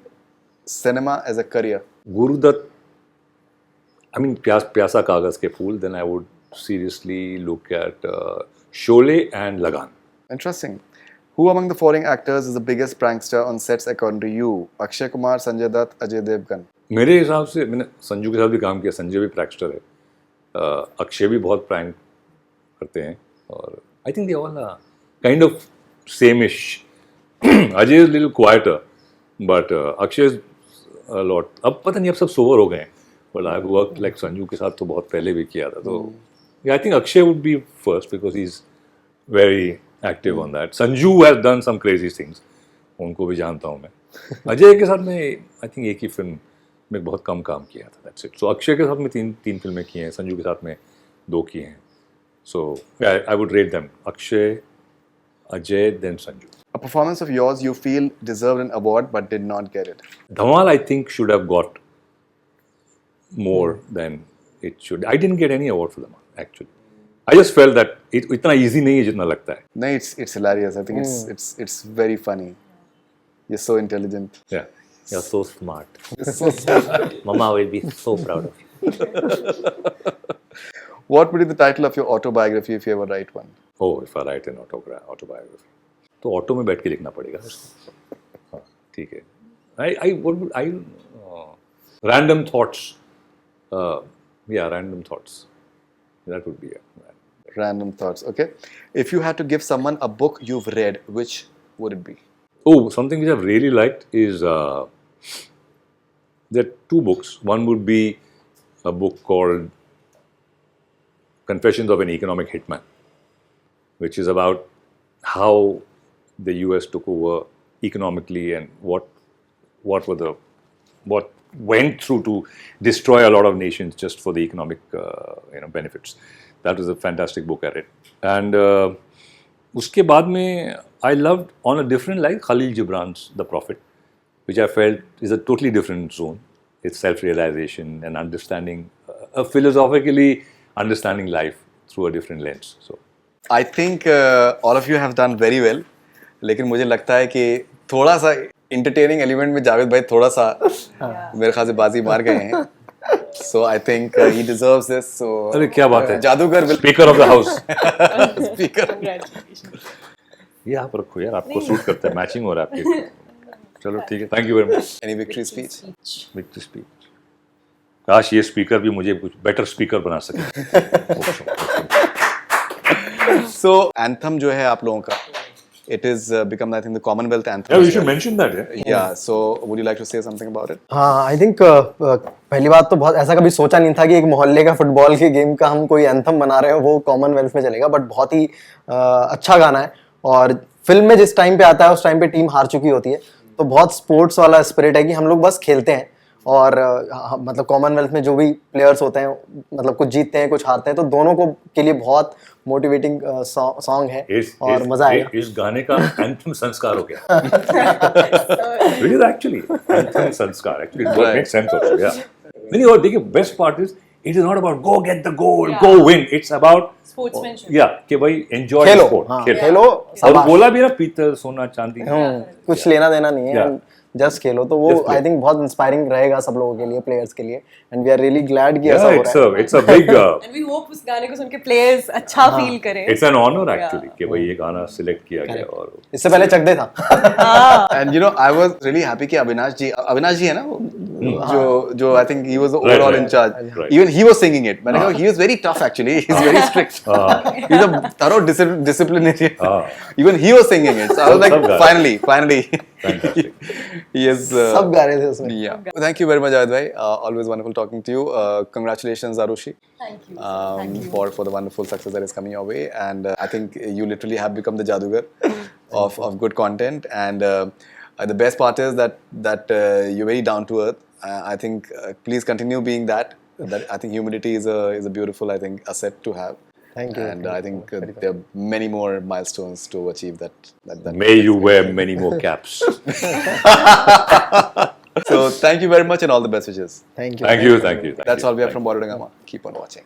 cinema as a career. Gurudutt. I mean प्यासा कागज के फूल. Then I would seriously look at Sholay and Lagan. Interesting. Who among the following actors is the biggest prankster on sets according to you? Akshay Kumar, Sanjay Dutt, Ajay Devgan. मेरे हिसाब से मैंने संजू के साथ भी काम किया. संजय भी प्रैंकस्टर है. अक्षय भी बहुत प्रैंक करते हैं और I think they all are kind of same-ish. Ajay is a little quieter, but Akshay is a lot. अब पता नहीं अब सब सोवर हो गए हैं. But I've worked like Sanju के साथ तो बहुत पहले भी किया था. तो yeah, I think Akshay would be first because he's very active on that. Sanju has done some crazy things. उनको भी जानता हूँ मैं. अजय के साथ में I think एक ही फिल्म में बहुत कम काम किया था. That's it. So अक्षय के साथ में तीन फिल्में की हैं. संजू के साथ में 2 की हैं. So yeah, I would rate them: Akshay, Ajay, then Sanju. A performance of yours you feel deserved an award but did not get it. Dhamal, I think, should have got more than it should. I didn't get any award for Dhamal, actually. I just felt that इतना easy नहीं है जितना लगता है. No, it's hilarious. I think it's very funny. You're so intelligent. Yeah. You're so smart. Mama will be so proud of you. What would be the title of your autobiography if you ever write one? Oh, if I write an autobiography, तो auto में बैठ के लिखना पड़ेगा उसको. हाँ, ठीक है. Random thoughts. Random thoughts. That would be it. Random thoughts. Okay. If you had to give someone a book you've read, which would it be? Oh, something which I've really liked is there are two books. One would be a book called Confessions of an Economic Hitman, which is about how the US took over economically and what went through to destroy a lot of nations just for the economic benefits. That was a fantastic book I read. And उसके बाद में I loved on a different like Khalil Gibran's The Prophet, which I felt is a totally different zone. It's self-realization and understanding, philosophically understanding life through a different lens. So I think all of you have done very well. लेकिन मुझे लगता है कि थोड़ा सा entertaining element में जावेद भाई थोड़ा सा मेरे ख्याल से बाजी मार गए हैं. So I think he deserves this. So अरे क्या बात है. जादूगर will Speaker of the House. speaker. ये आप रखो यार, आपको सूट करता है, मैचिंग हो रहा है आपके. चलो ठीक है, thank you very much. Any victory speech? Victory speech. काश ये स्पीकर भी मुझे कुछ बेटर स्पीकर बना सके. So anthem जो है आप लोगों का, it is become I think the Commonwealth anthem. Yeah, we should mention that. Yeah. So would you like to say something about it? हाँ, आई थिंक पहली बात तो बहुत ऐसा कभी सोचा नहीं था कि एक मोहल्ले का फुटबॉल के गेम का हम कोई एंथम बना रहे हो वो कॉमनवेल्थ में चलेगा, बट बहुत ही अच्छा गाना है. और फिल्म में जिस टाइम पे आता है उस टाइम पे टीम हार चुकी होती है, तो बहुत स्पोर्ट्स वाला स्पिरिट है कि हम लोग बस खेलते हैं. और मतलब कॉमनवेल्थ में जो भी प्लेयर्स होते हैं मतलब कुछ जीतते हैं कुछ हारते हैं, तो दोनों को के लिए बहुत मोटिवेटिंग सॉन्ग है और मजा आएगा. इस गाने का एंथम संस्कार हो गया. It is actually एंथम संस्कार. Actually, it makes sense also. Yeah. नहीं, और देखिए, best part is it is not about go get the goal, go win. It's about Sportsmanship. Yeah, कि भाई enjoy खेलो, sport. हाँ, खेलो. खेलो, और शाबाश. बोला भी ना पीतल सोना चांदी. कुछ लेना देना नहीं है, Yeah. जस्ट खेलो. तो वो आई थिंक बहुत इंस्पायरिंग रहेगा सब लोगों के लिए, प्लेयर्स के लिए. And we are really glad कि ऐसा Yeah, हो रहा है. it's a big And we hope उस गाने को सुन के players अच्छा feel करें. it's an honor actually कि भाई ये गाना सिलेक्ट किया गया. और इससे पहले चकदे था. And you know, I was really happy कि अविनाश जी है ना वो, जो I think he was the overall in charge. Right. Even he was singing it. मैंने कहा he was very tough actually. He's very strict. He's a thorough disciplinarian. Even he was singing it. So I was सब like, गा रहे. finally. fantastic. He is. सब गा रहे थे उसमें. Yeah. Thank you very much, Javed bhai. Always wonderful talking to you. Congratulations, Arushi. Thank you. For the wonderful success that is coming your way. And I think you literally have become the jadugar of good content. And the best part is that you're very down to earth. I think please continue being that. I think humility is a beautiful asset to have. Thank you. And I think there are many more milestones to achieve that. May you wear many more caps. So thank you very much and all the best wishes. Thank you. Thank you. That's all we have from Bollywood Hungama. Keep on watching.